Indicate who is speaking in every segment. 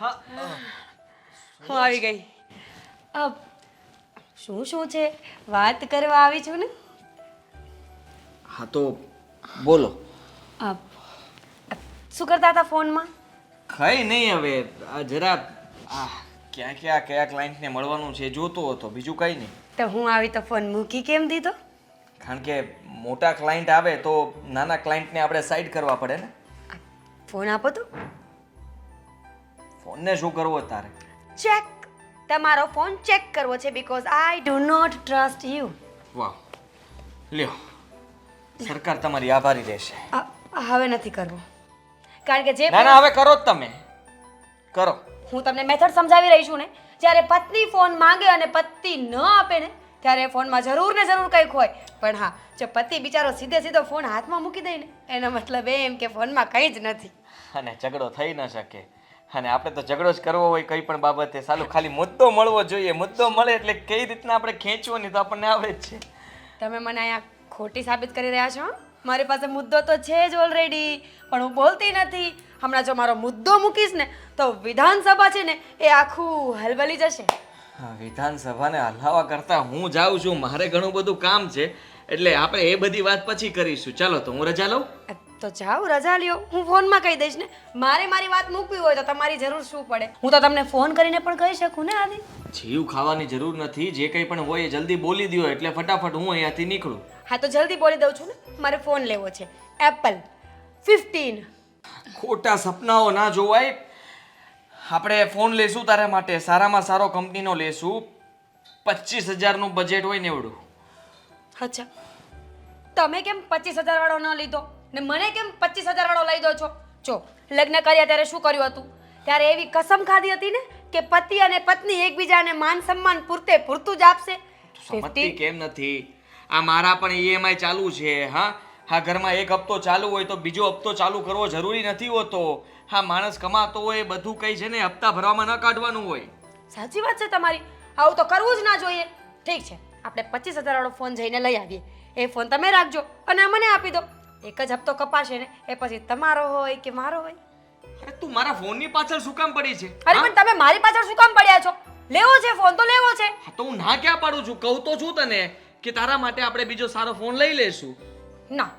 Speaker 1: હા
Speaker 2: હું આવી ગઈ. અબ શું છે? વાત કરવા આવી છું ને.
Speaker 1: હા તો બોલો.
Speaker 2: અબ શું કરતા હતા ફોનમાં?
Speaker 1: કઈ નહીં હવે આ જરા કયા ક્લાયન્ટને મળવાનું છે એ જોતો હતો, બીજું કઈ નહીં.
Speaker 2: તો હું આવી તો ફોન મૂકી કેમ દીધો?
Speaker 1: કારણ કે મોટા ક્લાયન્ટ આવે તો નાના ક્લાયન્ટને આપણે સાઈડ કરવા પડે ને.
Speaker 2: ફોન આપો તો.
Speaker 1: ફોનને શું કરવો તારે?
Speaker 2: ચેક. તમારો ફોન ચેક કરવો છે because I do not trust you.
Speaker 1: વાહ, લ્યો, સરકાર તમારી આભારી રહેશે.
Speaker 2: હવે નથી કરવો, કારણ કે જે
Speaker 1: ના ના, હવે કરો જ તમે, કરો.
Speaker 2: હું તમને મેથડ સમજાવી રહી છું ને. જ્યારે પત્ની ફોન માંગે અને પતિ ન આપે ને ત્યારે ફોનમાં જરૂર ને જરૂર કંઈક હોય. પણ હા, જો પતિ બિચારો સીધો ફોન હાથમાં મૂકી દે ને એનો મતલબ એમ કે ફોનમાં કંઈ જ નથી.
Speaker 1: અને ઝઘડો થઈ ન શકે. અને આપણે તો ઝઘડો જ કરવો હોય કઈ પણ બાબતે, સાલું ખાલી મુદ્દો મળવો જોઈએ. મુદ્દો મળે એટલે કઈ રીતના આપણે ખેંચવો નહીં તો આપણને આવડે જ છે.
Speaker 2: તમે મને અહીંયા ખોટી સાબિત કરી રહ્યા છો. મારી પાસે મુદ્દો તો છે જ ઓલરેડી, પણ હું બોલતી નથી. હમણાં જો મારો મુદ્દો મૂકીશ ને તો વિધાનસભા છે ને એ આખું હલબલી જશે.
Speaker 1: હા, વિધાનસભાને હલાવવા કરતાં હું જાઉં છું, મારે ઘણું બધું કામ છે, એટલે આપણે એ બધી વાત પછી કરીશું. ચાલો તો હું રજા લઉં.
Speaker 2: તો જાઓ, રજા લ્યો. હું ફોનમાં કહી દઈશ ને. મારી વાત મૂકવી હોય તો તમારી જરૂર શું પડે? હું તો તમને ફોન કરીને પણ કહી શકું ને આદિ.
Speaker 1: જીવ ખાવાની જરૂર નથી, જે કંઈ પણ હોય એ જલ્દી બોલી દો એટલે ફટાફટ હું અહીંયાથી નીકળું.
Speaker 2: હા તો જલ્દી બોલી દઉં છું ને. મારે ફોન લેવો છે એપલ 15.
Speaker 1: ખોટા સપનાઓ ના જોવાય. આપણે ફોન લેશું તારા માટે, સારામાં સારો કંપનીનો લેશું. 25,000નું બજેટ હોય ને એવડું.
Speaker 2: અચ્છા, તમે કેમ 25,000 વાળો ન લીધો ને મને કેમ 25,000 વાળો લઈ દો છો? જો લગ્ન કર્યા ત્યારે શું કર્યું હતું? ત્યારે એવી કસમ ખાધી હતી ને કે પતિ અને પત્ની એકબીજાને માન સન્માન પૂરતું જ આપશે.
Speaker 1: સમજતી કેમ નથી? આ મારા પણ ઈએમઆઈ ચાલુ છે. હા, ઘરમાં એક હપ્તો ચાલુ હોય તો બીજો હપ્તો ચાલુ કરવો જરૂરી નથી હોતો. હા, માણસ કમાતો હોય બધું કઈ છે ને હપ્તા ભરવામાં ન કાઢવાનું હોય.
Speaker 2: સાચી વાત છે તમારી. આવું તો કરવું જ ના જોઈએ. ઠીક છે, આપણે 25,000 વાળો ફોન જઈને લઈ આવીએ. એ ફોન તમે રાખજો અને મને આપી દો. એક જ હપ્તો કપાશે ને એ પછી તમારો હોય કે મારો હોય.
Speaker 1: અરે તું મારા ફોનની પાછળ શું કામ પડી છે?
Speaker 2: અરે પણ તમે મારી પાછળ શું કામ પડ્યા છો? લેવો છે ફોન તો લેવો છે.
Speaker 1: હા તો હું ના ક્યાં પાડું છું? કહું તો છું તને કે તારા માટે આપણે બીજો સારો ફોન લઈ લેશું.
Speaker 2: ના,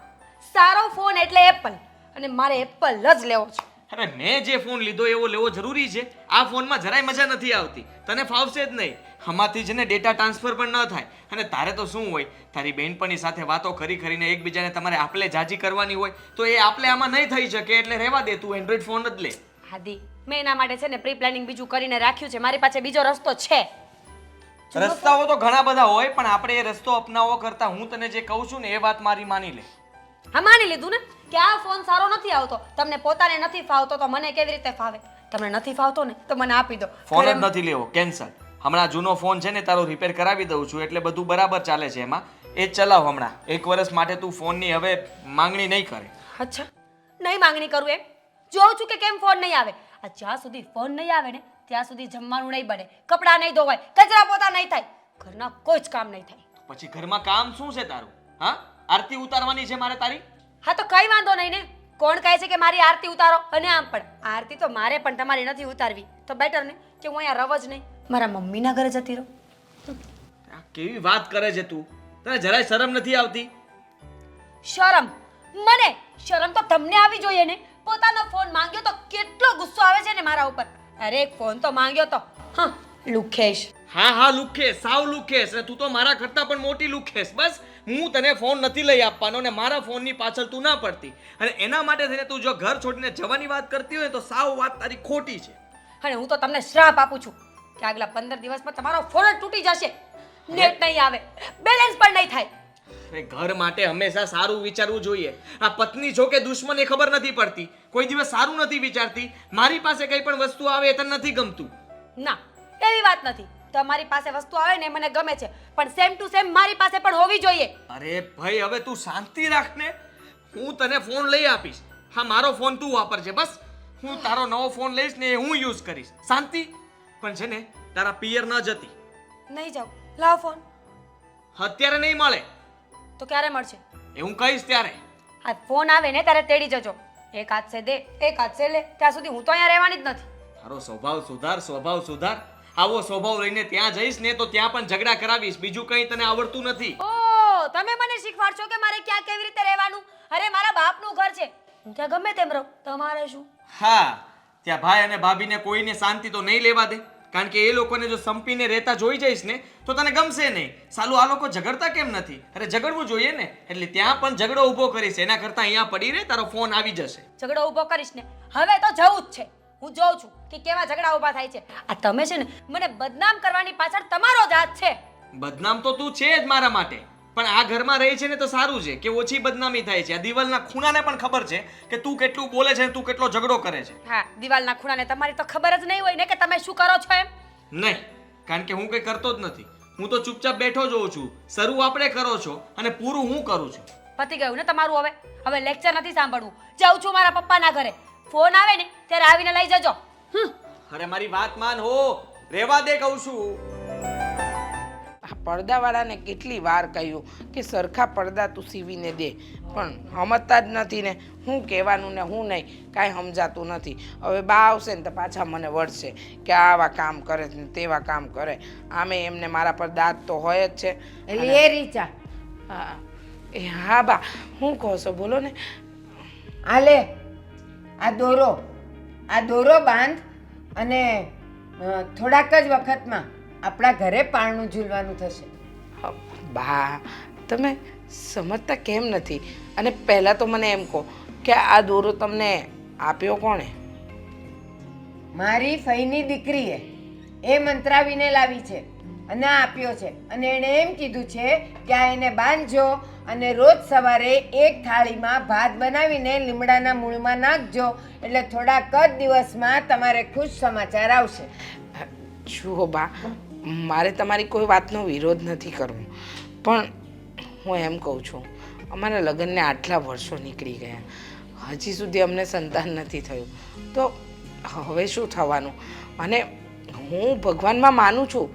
Speaker 2: સારો ફોન એટલે એપલ, અને મારે એપલ જ લેવો છે.
Speaker 1: અરે મેં જે ફોન લીધો એવો લેવો જરૂરી છે? આ ફોનમાં જરાય મજા નથી આવતી, તને ફાવશે જ નહીં. આમાંથી છે ને ડેટા ટ્રાન્સફર પણ ન થાય. અને તારે તો શું હોય, તારી બહેનપણી સાથે વાતો કરીને એકબીજાને તમારે આપલે જાજી કરવાની હોય તો એ આપલે આમાં નહીં થઈ શકે. એટલે રહેવા દે, તું એન્ડ્રોઈડ ફોન જ લે.
Speaker 2: હાદી, મેં એના માટે છે ને પ્રી પ્લાનિંગ બીજું કરીને રાખ્યું છે. મારી પાસે બીજો રસ્તો છે.
Speaker 1: રસ્તાઓ તો ઘણા બધા હોય, પણ આપણે એ રસ્તો અપનાવવો કરતા હું તને જે કહું છું ને એ વાત મારી માની લે.
Speaker 2: હા, માની લીધું ને કે આ ફોન સારો નથી આવતો. તમને પોતાને નથી ફાવતો તો મને કેવી રીતે ફાવે? તમને નથી ફાવતો ને તો મને આપી દો.
Speaker 1: ફોન જ નથી લેવો, કેન્સલ. હમણાં જૂનો ફોન છે ને તારો રિપેર કરાવી દઉં છું, એટલે બધું બરાબર ચાલે છે એમાં. એ જ ચલાવ હમણાં. 1 વર્ષ માટે તું ફોનની હવે માંગણી નહીં કરે.
Speaker 2: અચ્છા, નહીં માંગણી કરું એમ? જોઉં છું કે કેમ ફોન નહીં આવે. આ જ્યાં સુધી ફોન નહીં આવે ને ત્યાં સુધી જમવાનું નહીં બને, કપડાં નહીં ધોવાય, કચરા પોતા નહીં થાય, ઘરના કોઈ જ કામ નહીં થાય.
Speaker 1: પછી ઘરમાં કામ શું છે તારું? હા, આરતી ઉતારવાની છે મારે તારી?
Speaker 2: હા તો કઈ વાંધો નહીં ને. કોણ કહે છે કે મારી આરતી ઉતારો? અને આમ પણ આરતી તો મારે પણ તમારી નથી ઉતારવી. તો બેટર ને કે હું અહીંયા રવ જ નહીં, મારા મમ્મીના ઘરે જતી રહું.
Speaker 1: આ કેવી વાત કરે છે તું? તને જરાય શરમ નથી આવતી?
Speaker 2: શરમ? મને શરમ તો તમને આવી જોઈએ ને. પોતાનો ફોન માંગ્યો તો કેટલો ગુસ્સો આવે છે ને મારા ઉપર. અરે એક ફોન તો માંગ્યો તો લુખેશ.
Speaker 1: હા, લુખેશ, સાવ લુખેશ. અને તું તો મારા કરતા પણ મોટી લુખેશ. બસ હું તને ફોન નથી લઈ આપવાનો ને મારા ફોનની પાછળ તું ના પડતી. અને એના માટે થઈને તું જો ઘર છોડીને જવાની વાત કરતી હોય તો સાવ વાત તારી ખોટી છે.
Speaker 2: અને હું તો તમને શ્રાપ આપું છું કે આગલા 15 દિવસમાં તમારો ફોન જ તૂટી જશે. નેટ નહીં આવે, બેલેન્સ પણ નહીં થાય.
Speaker 1: અરે ઘર માટે હંમેશા સારું વિચારવું જોઈએ. આ પત્ની જો કે દુશ્મન એ ખબર નથી પડતી, કોઈ દિવસ સારું નથી વિચારતી. મારી પાસે કઈ પણ વસ્તુ આવે એ તને નથી ગમતું.
Speaker 2: ના, એવી વાત નથી. તમારી પાસે વસ્તુ આવે ને મને ગમે છે, પણ સેમ ટુ સેમ મારી પાસે પણ હોવી જોઈએ.
Speaker 1: અરે ભાઈ, હવે તું શાંતિ રાખ ને. હું તને ફોન લઈ આપીશ. હા, મારો ફોન તું વાપરજે. બસ હું તારો નવો ફોન લઈશ ને હું યુઝ કરીશ. શાંતિ. પણ છે ને તારા પિયર ન જતી.
Speaker 2: નહીં જાવ, લાવ ફોન.
Speaker 1: અત્યારે નહીં મળે
Speaker 2: તો ક્યારે મળશે?
Speaker 1: એ હું કહીશ ત્યારે.
Speaker 2: આ ફોન આવે ને ત્યારે તેડી જજો. એક હાથ સે દે, એક હાથ સે લે. ત્યાં સુધી હું તો અહીંયા રહેવાની જ નથી.
Speaker 1: તારો સ્વભાવ સુધાર. આવો સ્વભાવ લઈને ત્યાં જઈશ ને તો ત્યાં પણ ઝઘડા કરાવીશ. બીજું કંઈ તને આવડતું નથી.
Speaker 2: ઓ તમે મને શીખવાડશો કે મારે ક્યાં કેવી રીતે રહેવાનું? અરે મારા બાપનું ઘર છે, હું ત્યાં ગમે તેમ રહું, તમારે શું?
Speaker 1: હા, ત્યાં ભાઈ અને ભાભીને કોઈને શાંતિ તો નહીં લેવા દે. કારણ કે એ લોકોને જો સંપીને રહેતા જોઈ જઈશ ને તો તને ગમશે નહીં. સાલું આ લોકો ઝઘડતા કેમ નથી? અરે ઝઘડવું જોઈએ ને. એટલે ત્યાં પણ ઝઘડો ઊભો કરીશ. એના કરતાં અહીંયા પડી રહે, તારો ફોન આવી જશે.
Speaker 2: ઝઘડો ઊભો કરીશ ને? હવે તો જવું જ છે. હું જોઉં છું કે કેવા ઝઘડા ઊભા થાય છે. આ તમે છે ને મને બદનામ કરવાની પાછળ તમારો જ હાથ છે.
Speaker 1: બદનામ તો તું છે જ મારા માટે, પણ આ ઘરમાં રહી છે ને તો સારું છે કે ઓછી બદનામી થાય છે. આ દિવાલના ખૂણાને પણ ખબર છે કે તું કેટલું બોલે છે, તું કેટલો ઝઘડો કરે છે.
Speaker 2: હા, દિવાલના ખૂણાને તમારી તો ખબર જ નહીં હોય ને કે તમે શું કરો છો એમ.
Speaker 1: નહીં, કારણ કે હું કંઈ કરતો જ નથી. હું તો ચૂપચાપ બેઠો જોઉં છું. શરૂ આપણે કરો છો અને પૂરું હું કરું છું.
Speaker 2: પતી ગયું ને તમારું. હવે લેક્ચર નથી સાંભળવું. જાઉં છું મારા પપ્પાના ઘરે. ફોન આવે ને ત્યારે આવીને લઈ જજો.
Speaker 1: અરે મારી વાત માન હો, રેવા દે કહું છું.
Speaker 3: આ પડદાવાળાને કેટલી વાર કહ્યું કે સરખા પડદા તું સીવીને દે, પણ સમજતા જ નથી ને. હું કહેવાનું ને હું નહીં, કાંઈ સમજાતું નથી. હવે બા આવશે ને તો પાછા મને વળશે કે આવા કામ કરે ને તેવા કામ કરે. આમે એમને મારા પર દાંત તો હોય જ છે.
Speaker 4: એટલે એ રીચા
Speaker 3: હા હા બા, હું કહો છો બોલો ને.
Speaker 4: આલે આ દોરો બાંધ અને થોડાક જ વખતમાં આપણા ઘરે પારણું ઝૂલવાનું થશે.
Speaker 3: બા તમે સમજતા કેમ નથી? અને પહેલાં તો મને એમ કહો કે આ દોરો તમને આપ્યો કોણે?
Speaker 4: મારી ફઈની દીકરીએ એ મંત્રાવીને લાવી છે અને આ આપ્યો છે. અને એણે એમ કીધું છે કે આ એને બાંધજો અને રોજ સવારે એક થાળીમાં ભાત બનાવીને લીમડાના મૂળમાં નાખજો, એટલે થોડાક જ દિવસમાં તમારે ખુશ સમાચાર આવશે.
Speaker 3: જુઓ બા, મારે તમારી કોઈ વાતનો વિરોધ નથી કરવો, પણ હું એમ કહું છું, અમારા લગ્નને આટલા વર્ષો નીકળી ગયા, હજી સુધી અમને સંતાન નથી થયું, તો હવે શું થવાનું? અને હું ભગવાનમાં માનું છું,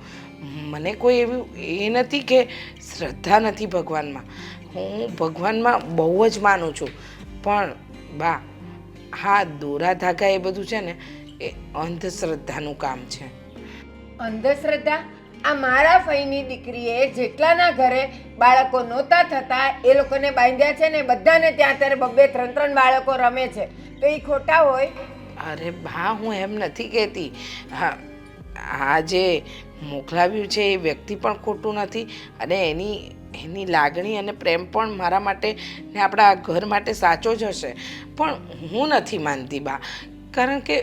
Speaker 3: મને કોઈ એવું એ નથી કે શ્રદ્ધા નથી ભગવાનમાં. હું ભગવાનમાં બહુ જ માનું છું, પણ બા હા દોરા ધાગા એ બધું છે ને એ અંધશ્રદ્ધાનું કામ છે.
Speaker 4: અંધશ્રદ્ધા? આ મારા ફઈની દીકરીએ જેટલાના ઘરે બાળકો નહોતા થતા એ લોકોને બાંધ્યા છે ને બધાને ત્યાં અત્યારે 2-3 બાળકો રમે છે, તો એ ખોટા હોય?
Speaker 3: અરે બા હું એમ નથી કહેતી. હા, આ જે મોકલાવ્યું છે એ વ્યક્તિ પણ ખોટું નથી, અને એની લાગણી અને પ્રેમ પણ મારા માટે ને આપણા ઘર માટે સાચો જ હશે. પણ હું નથી માનતી બા, કારણ કે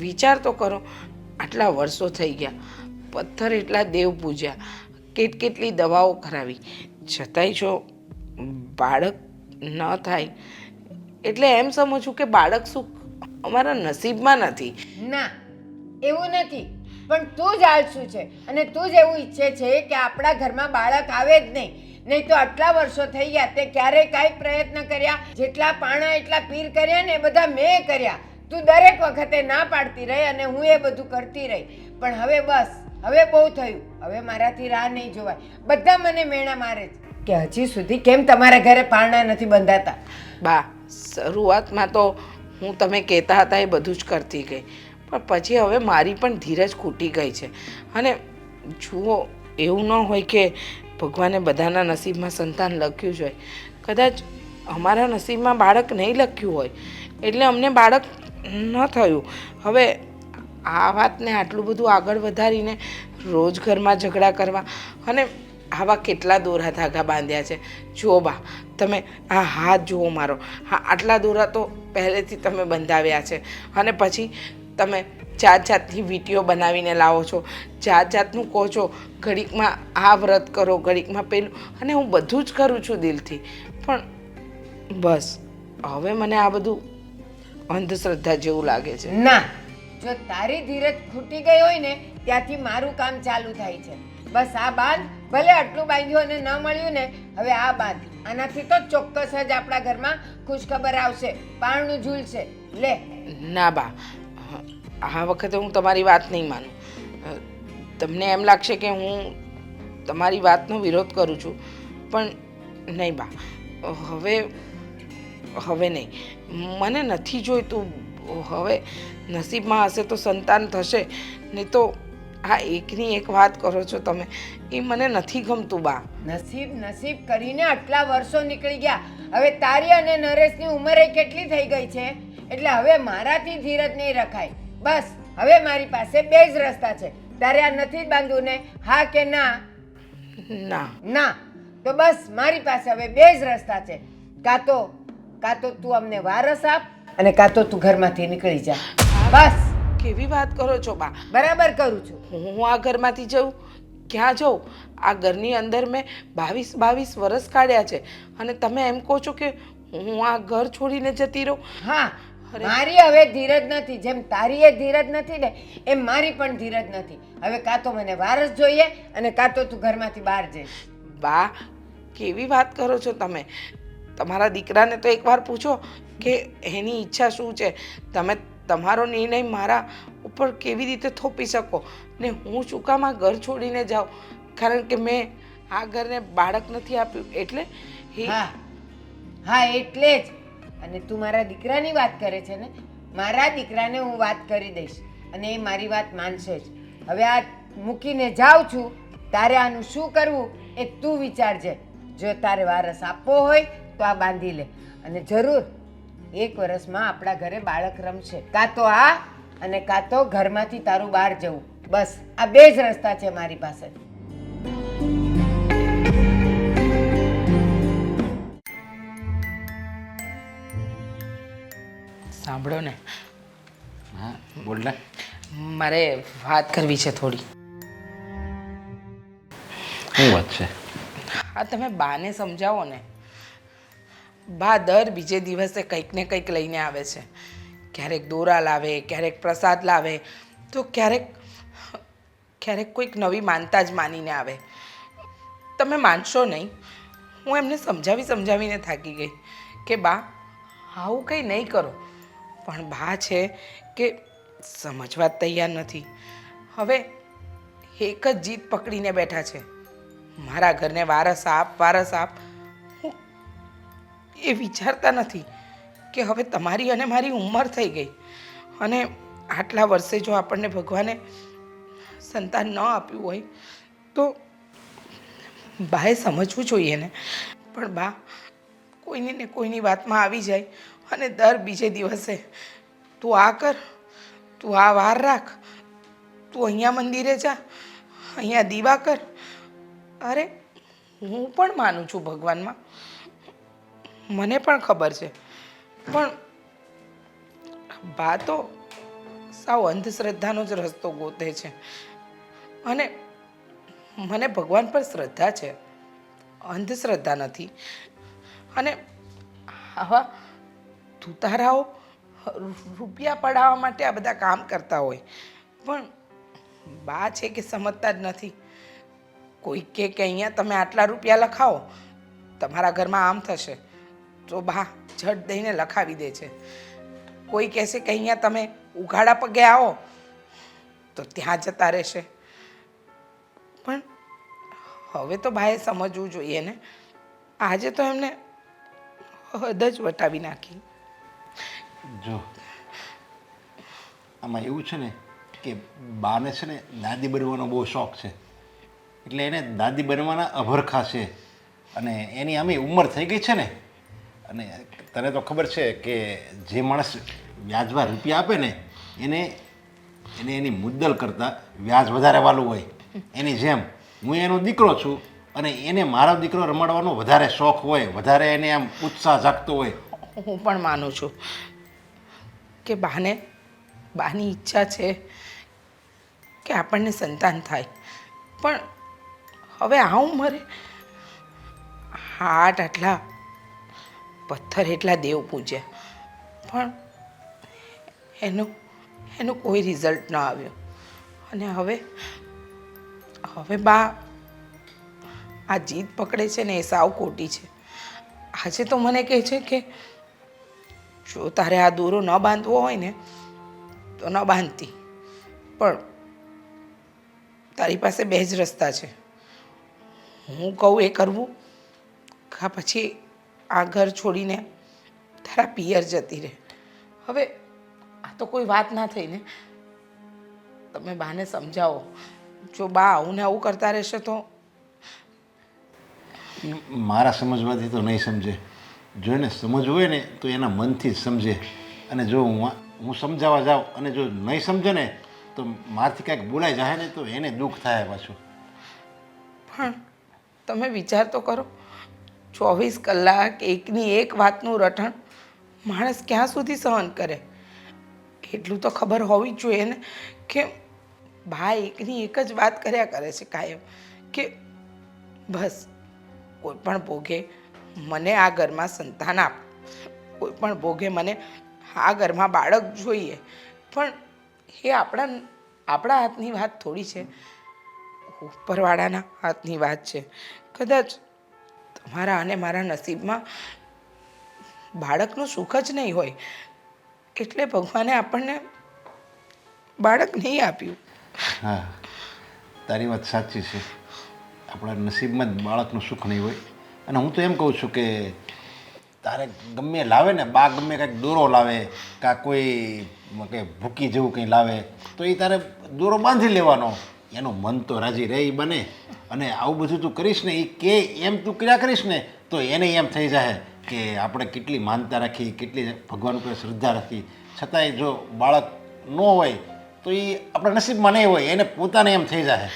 Speaker 3: વિચાર તો કરો, આટલા વર્ષો થઈ ગયા, પથ્થર એટલા દેવ પૂજ્યા, કેટલી દવાઓ કરાવી, છતાંય જો બાળક ન થાય એટલે એમ સમજવું કે બાળક શું અમારા નસીબમાં નથી?
Speaker 4: ના, એવું નથી, પણ તું જ આળસુ છે અને તું જ એવું ઈચ્છે છે કે આપણા ઘરમાં બાળક આવે જ નહીં તો આટલા વર્ષો થઈ ગયા તે ક્યારેય કાંઈ પ્રયત્ન કર્યા? જેટલા પાણા એટલા પીર કર્યા ને એ બધા મેં કર્યા. તું દરેક વખતે ના પાડતી રહી અને હું એ બધું કરતી રહી, પણ હવે બસ, હવે બહુ થયું, હવે મારાથી રાહ નહીં જોવાય. બધા મને મેણા મારે છે કે હજી સુધી કેમ તમારા ઘરે પારણા નથી બંધાતા?
Speaker 3: બા શરૂઆતમાં તો હું તમે કહેતા હતા એ બધું જ કરતી ગઈ, પણ પછી હવે મારી પણ ધીરજ ખૂટી ગઈ છે. અને જુઓ, એવું ન હોય કે ભગવાને બધાના નસીબમાં સંતાન લખ્યું જ હોય. કદાચ અમારા નસીબમાં બાળક નહીં લખ્યું હોય એટલે અમને બાળક ન થયું. હવે આ વાતને આટલું બધું આગળ વધારીને રોજ ઘરમાં ઝઘડા કરવા અને આવા કેટલા દોરા ધાગા બાંધ્યા છે. જુઓ બા, તમે આ હાથ જુઓ મારો, હા આટલા દોરા તો પહેલેથી તમે બંધાવ્યા છે, અને પછી તમે જાતની વીંટીઓ બનાવીને લાવો છો, જાતનું કહો છો, ઘડીકમાં આ વ્રત કરો, ઘડીકમાં પેલું, અને હું બધું જ કરું છું દિલથી, પણ બસ હવે મને આ બધું અંધશ્રદ્ધા જેવું લાગે છે.
Speaker 4: ના, જો તારી ધીરજ ખૂટી ગઈ હોય ને ત્યાંથી મારું કામ ચાલુ થાય છે. બસ આ બાંધ, ભલે આટલું બાંધ્યું અને ન મળ્યું ને, હવે આ બાંધ. આનાથી તો ચોક્કસ જ આપણા ઘરમાં ખુશખબર આવશે, પારણું ઝૂલશે. લે.
Speaker 3: ના બા, આ વખતે હું તમારી વાત નહીં માનું. તમને એમ લાગશે કે હું તમારી વાતનો વિરોધ કરું છું, પણ નહીં બા, હવે નહીં. મને નથી જોઈતું હવે નસીબમાં હશે તો સંતાન થશે, નહીં તો આ એકની એક વાત કરો છો તમે, એ મને નથી ગમતું બા.
Speaker 4: નસીબ નસીબ કરીને આટલા વર્ષો નીકળી ગયા. હવે તારી અને નરેશની ઉંમરે કેટલી થઈ ગઈ છે, એટલે હવે મારાથી ધીરજ નહીં રખાય. બસ હવે મારી પાસે બે જ રસ્તા છે. તારે આ નથી જ બાંધવું ને? હા કે ના?
Speaker 3: ના.
Speaker 4: ના. તો બસ મારી પાસે હવે બે જ રસ્તા છે. કાં તો તું અમને વારસ આપ, અને કાં તો તું ઘરમાંથી નીકળી જા. બસ.
Speaker 3: કેવી વાત કરો છો બા?
Speaker 4: બરાબર કરું છું.
Speaker 3: હું આ ઘરમાંથી જઉં? ક્યાં જાઉં? આ ઘરની અંદર મેં 22 વર્ષ કાઢ્યા છે, અને તમે એમ કહો છો કે હું આ ઘર છોડીને જતી રહું?
Speaker 4: હા, મારી હવે ધીરજ નથી. જેમ તારી એ ધીરજ નથી ને, એમ મારી પણ ધીરજ નથી. હવે કાં તો મને વારસ જોઈએ, અને કાં તો તું ઘરમાંથી બહાર જઈશ.
Speaker 3: બા, કેવી વાત કરો છો તમે? તમારા દીકરાને તો એકવાર પૂછો કે એની ઈચ્છા શું છે. તમે તમારો નિર્ણય મારા ઉપર કેવી રીતે થોપી શકો? ને હું શું કામ આ ઘર છોડીને જાઉં? કારણ કે મેં આ ઘરને બાળક નથી આપ્યું એટલે
Speaker 4: હા, એટલે જ. અને તું મારા દીકરાની વાત કરે છે ને? મારા દીકરાને હું વાત કરી દઈશ, અને એ મારી વાત માનશે જ. હવે આ મૂકીને જાઉં છું. તારે આનું શું કરવું એ તું વિચારજે. જો તારે વારસ આપવો હોય તો આ બાંધી લે, અને જરૂર 1 વર્ષમાં આપણા ઘરે બાળક રમશે. કાં તો આ, અને કાં તો ઘરમાંથી તારું બહાર જવું. બસ આ બે જ રસ્તા છે મારી પાસે.
Speaker 3: સાંભળો ને,
Speaker 5: હા બોલ ને.
Speaker 3: મારે વાત કરવી છે થોડી.
Speaker 5: શું વાત છે?
Speaker 3: હા, તમે બાને સમજાવો ને. બા દર બીજે દિવસે કંઈક ને કંઈક લઈને આવે છે. ક્યારેક દોરા લાવે, ક્યારેક પ્રસાદ લાવે, તો ક્યારેક કોઈક નવી માનતા જ માનીને આવે. તમે માનશો નહીં, હું એમને સમજાવીને થાકી ગઈ કે બા આવું કંઈ નહીં કરો. પણ બા છે કે સમજવા જ તૈયાર નથી. હવે એક જ જીદ પકડીને બેઠા છે, મારા ઘરને વારસ આપ. હું એ વિચારતા નથી કે હવે તમારી અને મારી ઉંમર થઈ ગઈ, અને આટલા વર્ષે જો આપણને ભગવાને સંતાન ન આપ્યું હોય તો બાએ સમજવું જોઈએ ને. પણ બા કોઈની ને કોઈની વાતમાં આવી જાય, અને દર બીજે દિવસે તું આ કર, તું આ વાર રાખ, તું અહીંયા મંદિરે જા, અહીંયા દીવા કર. અરે હું પણ માનું છું ભગવાનમાં, મને પણ ખબર છે, પણ બા તો સાવ અંધશ્રદ્ધાનો જ રસ્તો ગોતે છે. અને મને ભગવાન પર શ્રદ્ધા છે, અંધશ્રદ્ધા નથી. અને આવા તુતારાઓ રૂપિયા પડાવવા માટે આ બધા કામ કરતા હોય, પણ બા છે કે સમજતા જ નથી. કોઈ કે અહીંયા તમે આટલા રૂપિયા લખાવો, તમારા ઘરમાં આમ થશે, તો બા ઝટ દઈને લખાવી દે છે. કોઈ કહેશે કે અહીંયા તમે ઉઘાડા પગે આવો, તો ત્યાં જતા રહેશે. પણ હવે તો બાએ સમજવું જોઈએ ને. આજે તો એમને હદ જ વટાવી નાખી.
Speaker 5: જો આમાં એવું છે ને કે બાને છે ને દાદી બનવાનો બહુ શોખ છે, એટલે એને દાદી બનવાના અભરખા છે. અને એની આમી ઉંમર થઈ ગઈ છે ને, અને તને તો ખબર છે કે જે માણસ વ્યાજમાં રૂપિયા આપે ને એને એની મુદ્દલ કરતાં વ્યાજ વધારે વાલું હોય. એની જેમ હું એનો દીકરો છું, અને એને મારો દીકરો રમાડવાનો વધારે શોખ હોય, વધારે એને આમ ઉત્સાહ જાગતો હોય.
Speaker 3: હું પણ માનું છું કે બાની ઈચ્છા છે કે આપણને સંતાન થાય, પણ હવે આ ઉંમરે હાટ આટલા પથ્થર એટલા દેવ પૂજ્યા, પણ એનું કોઈ રિઝલ્ટ ન આવ્યું. અને હવે બા આ જીદ પકડે છે ને એ સાવ ખોટી છે. આજે તો મને કહે છે કે જો તારે આ દોરો ન બાંધવો હોય ને તો ન બાંધતી, પણ તારી પાસે બે જ રસ્તા છે, હું કહું એ કરવું, કા પછી આ ઘર છોડીને તારા પિયર જતી રહે. હવે આ તો કોઈ વાત ના થઈ ને. તમે બાને સમજાવો. જો બા આવું ને આવું કરતા રહેશે તો
Speaker 5: મારા સમજવાથી તો નહીં સમજે. જો એને સમજવું હોય ને તો એના મનથી જ સમજે. અને જો હું સમજાવવા જાઉં અને જો નહીં સમજે ને તો મારથી કાંઈક બોલાઈ જાય ને તો એને દુઃખ થાય પાછું.
Speaker 3: પણ તમે વિચાર તો કરો, 24 કલાક એકની એક વાતનું રટણ માણસ ક્યાં સુધી સહન કરે? એટલું તો ખબર હોવી જ જોઈએ ને કે બા એકની એક જ વાત કર્યા કરે છે કાયમ કે બસ કોઈ પણ ભોગે મને આ ઘરમાં સંતાન આપ, કોઈ પણ ભોગે મને આ ઘરમાં બાળક જોઈએ. પણ એ આપણા હાથની વાત થોડી છે, ઉપરવાળાના હાથની વાત છે. કદાચ તમારા અને મારા નસીબમાં બાળકનું સુખ જ નહીં હોય એટલે ભગવાને આપણને બાળક નહીં આપ્યું.
Speaker 5: હા, તારી વાત સાચી છે. આપણા નસીબમાં જ બાળકનું સુખ નહીં હોય. અને હું તો એમ કહું છું કે તારે ગમે લાવે ને, બા ગમે કાંઈક દોરો લાવે કાં કોઈ કંઈ ભૂકી જેવું કંઈ લાવે તો એ તારે દોરો બાંધી લેવાનો. એનું મન તો રાજી રહે બને. અને આવું બધું તું કરીશ ને, એ કે એમ તું કર્યા કરીશ ને તો એને એમ થઈ જાય કે આપણે કેટલી માનતા રાખી, કેટલી ભગવાન ઉપર શ્રદ્ધા રાખી, છતાંય જો બાળક ન હોય તો એ આપણા નસીબમાં નહીં હોય, એને પોતાને એમ થઈ જાય.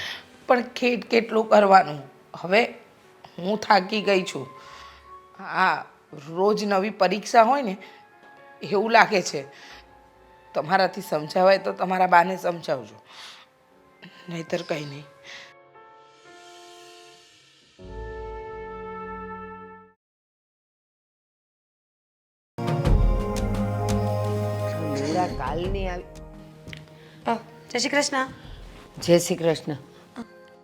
Speaker 3: પણ કેટલું કરવાનું? હવે હું થાકી ગઈ છું. આ રોજ નવી પરીક્ષા હોય ને એવું લાગે છે. તમારાથી સમજાવાય તો તમારા બાને સમજાવજો, નહીતર કંઈ નહીં.
Speaker 4: મીરા કાલની આવી.
Speaker 2: જય શ્રી કૃષ્ણ.
Speaker 4: જય શ્રી કૃષ્ણ.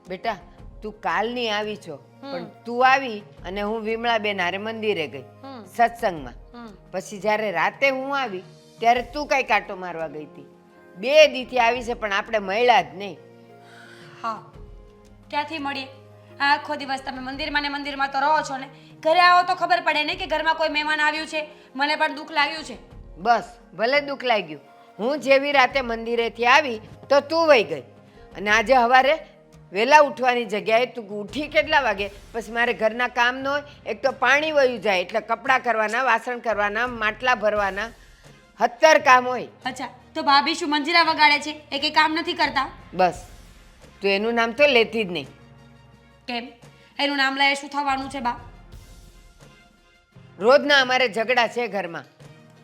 Speaker 4: બેટા તું કાલની આવી છો, પણ તું આવી અને હું વિમળાબેન હારે મંદિરે ગઈ સત્સંગમાં. પછી જ્યારે રાતે હું આવી ત્યારે તું કઈ કાંટો મારવા ગઈ હતી. 2 દીથી આવી છે પણ આપણે મળ્યા જ નહીં.
Speaker 2: હા, ક્યાંથી મળીએ? આખો દિવસ તમે મંદિરમાં ને મંદિરમાં તો રહો છો ને. ઘરે આવો તો ખબર પડે ને કે ઘરમાં કોઈ મહેમાન આવ્યું છે. મને પણ દુઃખ લાગ્યું છે.
Speaker 4: બસ ભલે દુઃખ લાગ્યું. હું જેવી રાતે મંદિરેથી આવી તો તું વહી ગઈ. અને આજે સવારે વહેલા ઉઠવાની જગ્યાએ તું ઉઠી કેટલા વાગે? પછી મારે ઘરના કામ ન હોય. એક તો પાણી વયું જાય એટલે કપડાં કરવાના, વાસણ કરવાના, માટલા ભરવાના, 70 કામ હોય.
Speaker 2: અચ્છા, તો ભાભી શું મંજીરા વગાડે છે? એ કંઈ કામ નથી કરતા?
Speaker 4: બસ તું એનું નામ તો લેતી જ નહીં.
Speaker 2: કેમ? એનું નામ લઈએ શું થવાનું છે બા?
Speaker 4: રોજના અમારે ઝઘડા છે ઘરમાં.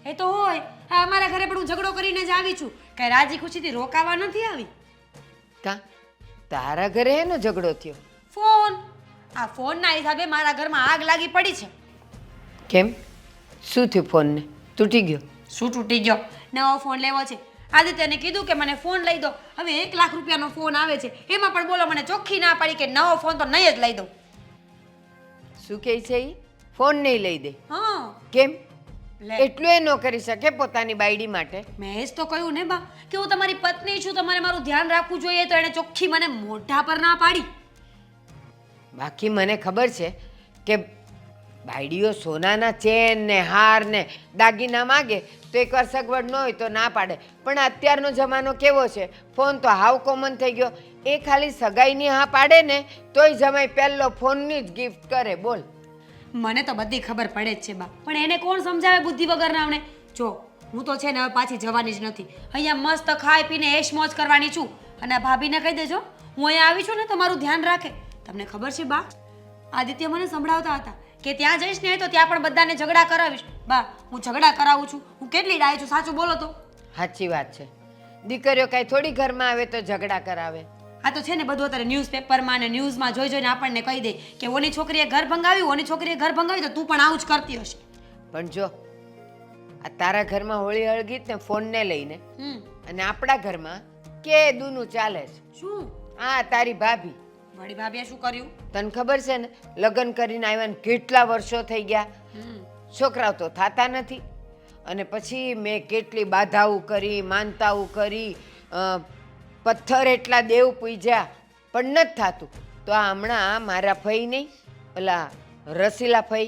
Speaker 2: એ તો હોય. હા, અમારા ઘરે પણ હું ઝઘડો કરીને જ આવી છું. કઈ રાજી ખુશીથી રોકાવા નથી આવી.
Speaker 4: કા તારા ઘરે એનો ઝઘડો થયો?
Speaker 2: ફોન. આ ફોનના હિસાબે મારા ઘરમાં આગ લાગી પડી છે.
Speaker 4: કેમ? શું થયું? ફોનને તૂટી ગયો?
Speaker 2: શું તૂટી ગયો? નવો ફોન લેવો છે. આદિત્યને કીધું કે મને ફોન લઈ દો. હવે 1 લાખ રૂપિયાનો ફોન આવે છે. એમાં પણ બોલો મને ચોખ્ખી ના પાડી કે નવો ફોન તો નહીં જ લઈ દઉં.
Speaker 4: શું કહે છે એ? ફોન નહીં લઈ દે?
Speaker 2: હા,
Speaker 4: કેમ?
Speaker 2: લે.
Speaker 4: એટલું એ ન કરી શકે પોતાની બાયડી માટે?
Speaker 2: મેં જ તો કહ્યું ને બા કે હું તમારી પત્ની છું, તમારે મારું ધ્યાન રાખવું જોઈએ. તો એણે ચોખ્ખી મને મોઢા પર ના પાડી.
Speaker 4: બાકી મને ખબર છે કે બાયડીઓ સોનાના ચેન ને હાર ને દાગીના માગે તો એકવાર સગવડ ન હોય તો ના પાડે. પણ અત્યારનો જમાનો કેવો છે? ફોન તો હાવ કોમન થઈ ગયો. એ ખાલી સગાઈની હા પાડે ને તોય જમાઈ પહેલો ફોનની જ ગિફ્ટ કરે. બોલ.
Speaker 2: મને તો બધી ખબર પડે જ છે બા, પણ એને કોણ સમજાવે બુદ્ધિ વગરનાને? જો હું તો છે ને હવે પાછી જવાની જ નથી. અહીંયા મસ્ત ખાઈ પીને એશ મોજ કરવાની છું. અને આ ભાભીને કહી દેજો હું અહીંયા આવી છું ને તો મારું ધ્યાન રાખે. તમને ખબર છે બા, આદિત્ય મને સંભળાવતા હતા કે ત્યાં જઈશ ને તો ત્યાં પણ બધાને ઝઘડા કરાવીશ. બા, હું ઝઘડા કરાવું છું? હું કેટલી ડાય છું, સાચું બોલો તો.
Speaker 4: સાચી વાત છે. દીકરીઓ કાંઈ થોડી ઘરમાં આવે તો ઝઘડા કરાવે.
Speaker 2: આ તો છે ને બધું અત્યારે ન્યૂઝપેપરમાં ને ન્યૂઝમાં જોઈ જોઈને આપણને કહી દે કે ઓની છોકરીએ ઘર ભંગાવ્યું, ઓની છોકરીએ ઘર ભંગાવ્યું, તો તું પણ આવું જ કરતી હશે.
Speaker 4: પણ જો આ તારા ઘરમાં હોળી હળગી ને ફોનને લઈને, અને આપણા ઘરમાં કે દૂનું ચાલે છે.
Speaker 2: શું?
Speaker 4: આ તારી ભાભી.
Speaker 2: મારી ભાભીએ શું કર્યું?
Speaker 4: તને ખબર છે ને, લગ્ન કરીને આવ્યા ને કેટલા વર્ષો થઈ ગયા, છોકરાઓ તો થતા નથી. અને પછી મેં કેટલી બાધાઓ કરી, માનતાઓ કરી, પથ્થર એટલા દેવ પૂજ્યા પણ નથી થતું. તો આ હમણાં મારા ફઈ નહીં, પેલા રસીલા ફઈ,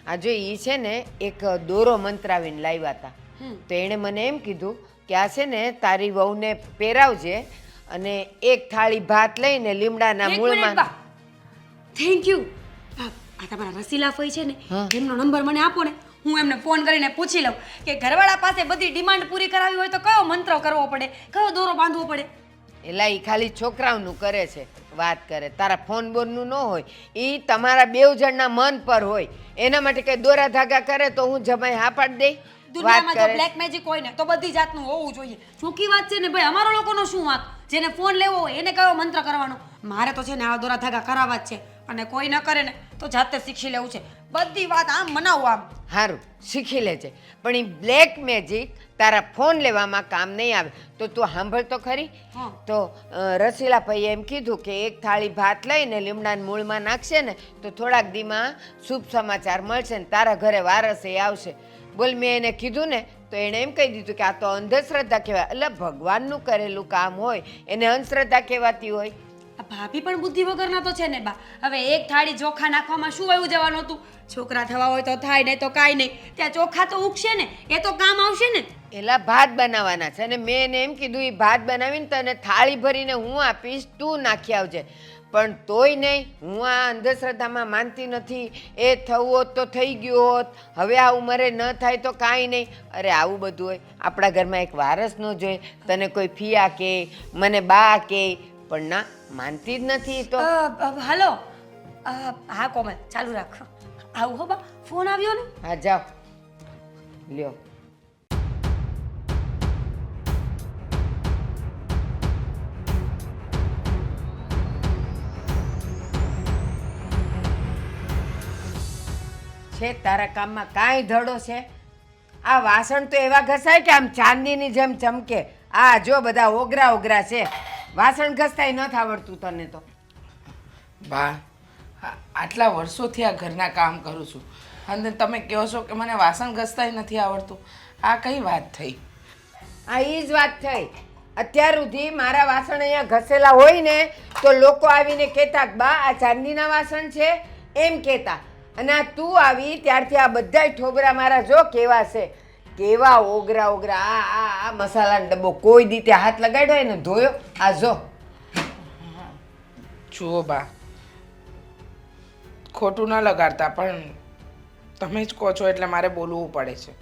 Speaker 4: આ જો એ છે ને એક દોરો મંત્રાવીને લાવ્યા હતા. તો એણે મને એમ કીધું કે આ છે ને તારી વહુને પહેરાવજે અને એક થાળી ભાત લઈને લીમડાના મૂળમાં
Speaker 2: થેન્ક યુ. આ તમારા રસીલા ફઈ છે ને એમનો નંબર મને આપો ને, હું એમને ફોન કરીને પૂછી લઉં કે ઘરવાળા પાસે બધી ડિમાન્ડ પૂરી કરાવી હોય તો કયો મંત્ર કરવો પડે, કયો દોરો બાંધવો પડે.
Speaker 4: એલા એ ખાલી છોકરાઓનું કરે છે, વાત કરે. તારા ફોન બોનનું ન હોય, એ તમારા બેવ જણના મન પર હોય. એના માટે કઈ દોરા ધાગા કરે તો હું જમાઈ હા પાડી દઈ? વાત
Speaker 2: દુનિયામાં જો
Speaker 4: કરે.
Speaker 2: બ્લેક મેજિક હોય ને તો બધી જાતનું હોવું જોઈએ. ચોખ્ખી વાત છે ને ભાઈ, અમારો લોકોનો શું વાંક? જેને ફોન લેવો હોય એને કયો મંત્ર કરવાનો? મારે તો છે ને આવા દોરા ધાગા કરાવવા જ છે, અને કોઈ ન કરે ને તો જાતે શીખી લેવું છે. બધી વાત આમ મનાવું આમ.
Speaker 4: સારું શીખી લેજે, પણ એ બ્લેક મેજિક તારા ફોન લેવામાં કામ નહીં આવે. તો તું સાંભળ તો ખરી.
Speaker 2: હા.
Speaker 4: તો રસીલા ભાઈએ એમ કીધું કે એક થાળી ભાત લઈને લીમડાના મૂળમાં નાખશે ને તો થોડાક દીમાં શુભ સમાચાર મળશે ને તારા ઘરે વારસે આવશે. બોલ, મેં એને કીધું ને તો એણે એમ કહી દીધું કે આ તો અંધશ્રદ્ધા કહેવાય. એટલે ભગવાનનું કરેલું કામ હોય એને અંધશ્રદ્ધા કહેવાતી હોય?
Speaker 2: આ ભાભી પણ બુદ્ધિ વગરના તો છે ને બા. હવે એક થાળી ચોખા નાખવામાં શું વયું જવાનું હતું? છોકરા થવા હોય તો થાય, નહીં તો કાંઈ નહીં. ત્યાં ચોખા તો ઉગશે ને, એ તો કામ આવશે ને.
Speaker 4: એલા ભાત બનાવવાના છે અને મેં એને એમ કીધું એ ભાત બનાવીને તને થાળી ભરીને હું આપીશ, તું નાખી આવજે. પણ તોય નહીં, હું આ અંધશ્રદ્ધામાં માનતી નથી. એ થવું હોત તો થઈ ગયું હોત, હવે આ ઉંમરે ન થાય તો કાંઈ નહીં. અરે આવું બધું હોય. આપણા ઘરમાં એક વારસ ન જોઈએ. તને કોઈ ફિયા કે મને બા કે, પણ ના, માનતી જ નથી. તો
Speaker 2: હલો, હા કોમલ, ચાલુ રાખો. આવું હો બા, ફોન આવ્યો ને.
Speaker 4: હા જાઓ લ્યો. છે તારા કામમાં કાંઈ ધડો છે? આ વાસણ તો એવા ઘસાય કે આમ ચાંદીની જેમ ચમકે. આ જો બધા ઓગરા ઓગરા છે. વાસણ ઘસતાય નથી આવડતું તને તો.
Speaker 3: બા, આટલા વર્ષોથી આ ઘરના કામ કરું છું અને તમે કહો છો કે મને વાસણ ઘસતાય નથી આવડતું. આ કઈ વાત થઈ?
Speaker 4: આ ઈ જ વાત થઈ. અત્યાર સુધી મારા વાસણ અહીંયા ઘસેલા હોય ને તો લોકો આવીને કહેતા કે બા આ ચાંદીના વાસણ છે એમ કહેતા. અને આ તું આવી ત્યારથી આ બધાય ઠોબરા મારા જો કેવા છે, કેવા ઓગરા ઓગરા. આ મસાલાનો ડબ્બો કોઈ દીતે હાથ લગાડ્યો હોય ને ધોયો. આ જો
Speaker 3: જુઓ બા, ખોટું ન લગાડતા પણ તમે જ કહો છો એટલે મારે બોલવું પડે છે.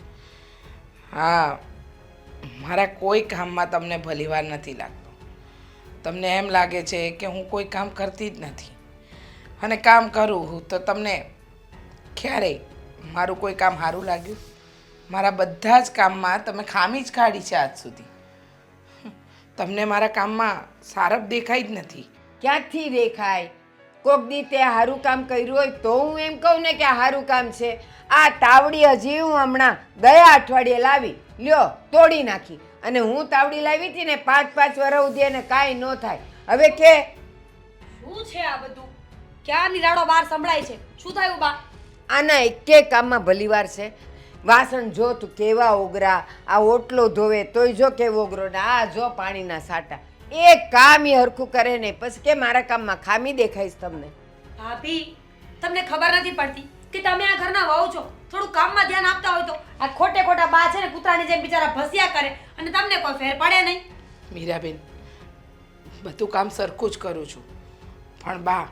Speaker 3: હા, મારા કોઈ કામમાં તમને ભલીવાર નથી લાગતો. તમને એમ લાગે છે કે હું કોઈ કામ કરતી જ નથી, અને કામ કરું તો તમને ક્યારેય મારું કોઈ કામ સારું લાગ્યું? મારા બધા જ કામમાં તમે ખામી જ કાઢી છે આજ સુધી. તમને મારા કામમાં સારપ દેખાય જ નથી.
Speaker 4: ક્યાંથી દેખાય? કોક દી તે સારું કામ કર્યું હોય તો હું એમ કહું ને કે આ સારું કામ છે. આ તાવડી હજી હું હમણાં ગયા અઠવાડિયે લાવી, લ્યો તોડી નાખી. અને હું તાવડી લાવી હતી ને 5-5 વર્ષ સુધી એને કાંઈ ન થાય. હવે કે
Speaker 2: શું છે આ બધું? ક્યાં નિરાડો બહાર સંભળાય છે? શું થયું બા?
Speaker 4: આના એકે કામમાં ભલીવાર છે. વાસણ જો તું કેવા ઓગરા, આ ઓટલો ધોવે તોય જો કેવો ઓગરો, ને આ જો પાણીના સાટા. એક કામ ઈ હરખું કરે નહીં, પછી કે મારા કામમાં ખામી દેખાઈશ તમને.
Speaker 2: ભાભી, તમને ખબર નથી પડતી કે તમે આ ઘરના વહુ છો? થોડું કામમાં ધ્યાન આપતા હોય તો આ ખોટે ખોટા બા છે ને કૂતરાની જેમ બિચારા ભસ્યા કરે અને તમને કોઈ ફેર પડે નહીં.
Speaker 3: મીરાબેન, બધું કામ સરખું જ કરું છું, પણ બા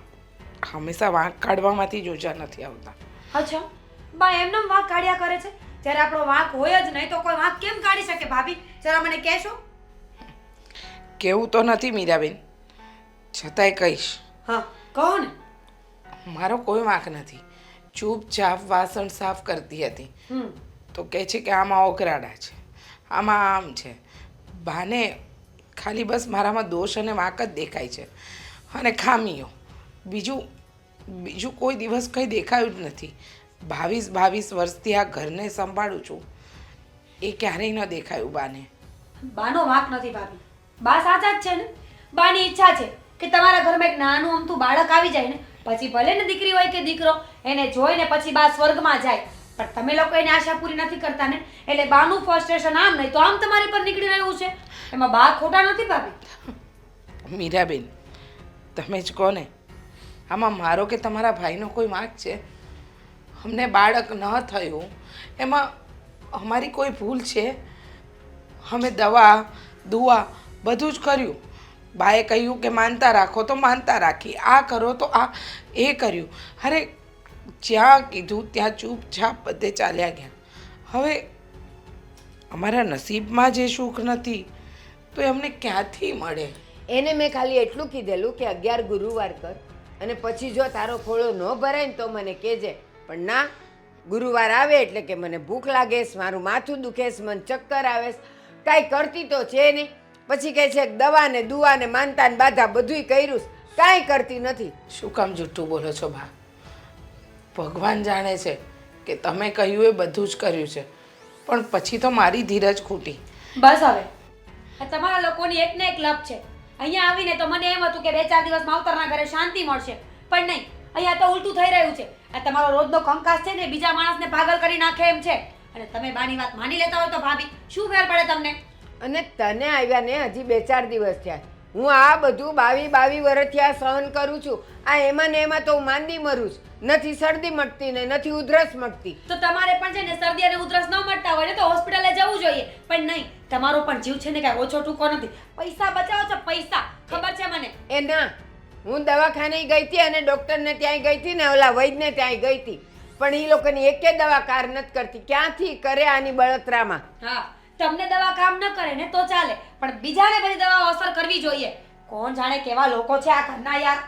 Speaker 3: હંમેશા વાંક કાઢવામાંથી જ ઓછા નથી આવતા.
Speaker 2: અચ્છા, બા એમને વાંક કાઢ્યા કરે છે જ્યારે આપણો વાંક હોય જ નહીં તો કોઈ વાંક કેમ કાઢી શકે? ભાભી જરા મને કહેશો?
Speaker 3: કેવું તો નથી મીરાબેન, છતાંય કહીશ.
Speaker 2: હા કહો ને.
Speaker 3: મારો કોઈ વાંક નથી. ચૂપચાપ વાસણ સાફ કરતી હતી તો કહે છે કે આમાં ઓગરાડા છે, આમાં આમ છે. બાને ખાલી બસ મારામાં દોષ અને વાંક જ દેખાય છે અને ખામીઓ. બીજું કોઈ દિવસ કંઈ દેખાયું જ નથી. 22 વર્ષથી આ ઘરને સંભાળું છું, એ ક્યારેય ન દેખાયું બાને.
Speaker 2: બાનો વાંક નથી ભાભી, બા સાચા જ છે ને. બાની ઈચ્છા છે કે તમારા ઘરમાં એક નાનું અમથું બાળક આવી જાય ને પછી ભલે ને દીકરી હોય કે દીકરો, એને જોઈને પછી બા સ્વર્ગમાં જાય. પણ તમે લોકો એની આશા પૂરી નથી કરતા ને, એટલે બાનું ફ્રસ્ટ્રેશન આમ નહીં તો આમ તમારી પર નીકળી રહ્યું છે. એમાં બા ખોટા નથી ભાભી.
Speaker 3: મીરાબેન, તમે જ કહો ને, આમાં મારો કે તમારા ભાઈનો કોઈ વાંક છે? અમને બાળક ન થયું એમાં અમારી કોઈ ભૂલ છે? અમે દવા દુઆ બધું જ કર્યું. બાએ કહ્યું કે માનતા રાખો તો માનતા રાખી, આ કરો તો આ એ કર્યું. અરે જ્યાં કીધું ત્યાં ચૂપચાપ બધે ચાલ્યા ગયા. હવે અમારા નસીબમાં જે સુખ નથી તો એમને ક્યાંથી મળે?
Speaker 4: એને મેં ખાલી એટલું કીધેલું કે 11 ગુરુવાર કર અને પછી જો તારો ખોળો ન ભરાય ને તો મને કહેજે. પણ ના, ગુરુવાર આવે એટલે કે મને ભૂખ લાગે છે, મારું માથું દુખે છે, મને ચક્કર આવે છે, કાંઈ કરતી તો છે નહીં. પછી કહે છે દવા ને દુઆ ને માનતા ને બાધા બધુંય કર્યું છે, કાંઈ કરતી નથી.
Speaker 3: શું કામ જૂઠું બોલો છો બા? ભગવાન જાણે છે કે તમે કહ્યું એ બધું જ કર્યું છે, પણ પછી તો મારી ધીરજ ખૂટી.
Speaker 2: બસ હવે આ તમારા લોકોની એક ને એક લપ છે. અહીંયા આવીને તો મને એમ હતું કે 2-4 દિવસ માવતરના ઘરે શાંતિ મળશે, પણ નહીં, અહીંયા તો ઉલટું થઈ રહ્યું છે. આ તમારો રોજનો કંકાસ છે ને બીજા માણસને પાગલ કરી નાખે એમ છે. અને તમે બાની વાત માની લેતા હોય તો ભાભી શું ફેર પડે તમને?
Speaker 4: અને તને આવ્યા ને હજી 2-4 દિવસ થયા. હું આ બધું 22 વર્ષથી આ સહન કરું છું. આ એમાં ને એમાં તો હું માંદી મરું છું. નથી શરદી મટતી ને નથી ઉધરસ મટતી.
Speaker 2: તો તમારે પણ છે ને શરદી અને ઉધરસ ન મળતા હોય ને તો હોસ્પિટલે જવું જોઈએ, પણ નહીં, તમારો પણ જીવ છે ને કાંઈ ઓછો ટૂંકો નથી. પૈસા બચાવો છો, પૈસા, ખબર છે મને.
Speaker 4: એ ના, હું દવાખાને ગઈ હતી અને ડૉક્ટરને ત્યાંય ગઈ હતી ને ઓલા વૈદ્યને ત્યાંય ગઈ હતી, પણ એ લોકોની એકે દવા કાર નથી કરતી. ક્યાંથી કરે આની બળતરામાં?
Speaker 2: હા, તમને દવા કામ ન કરે ને તો ચાલે, પણ બીજાને બધી દવાઓ અસર કરવી જોઈએ. કોણ જાણે કેવા લોકો છે આ ઘરના યાર.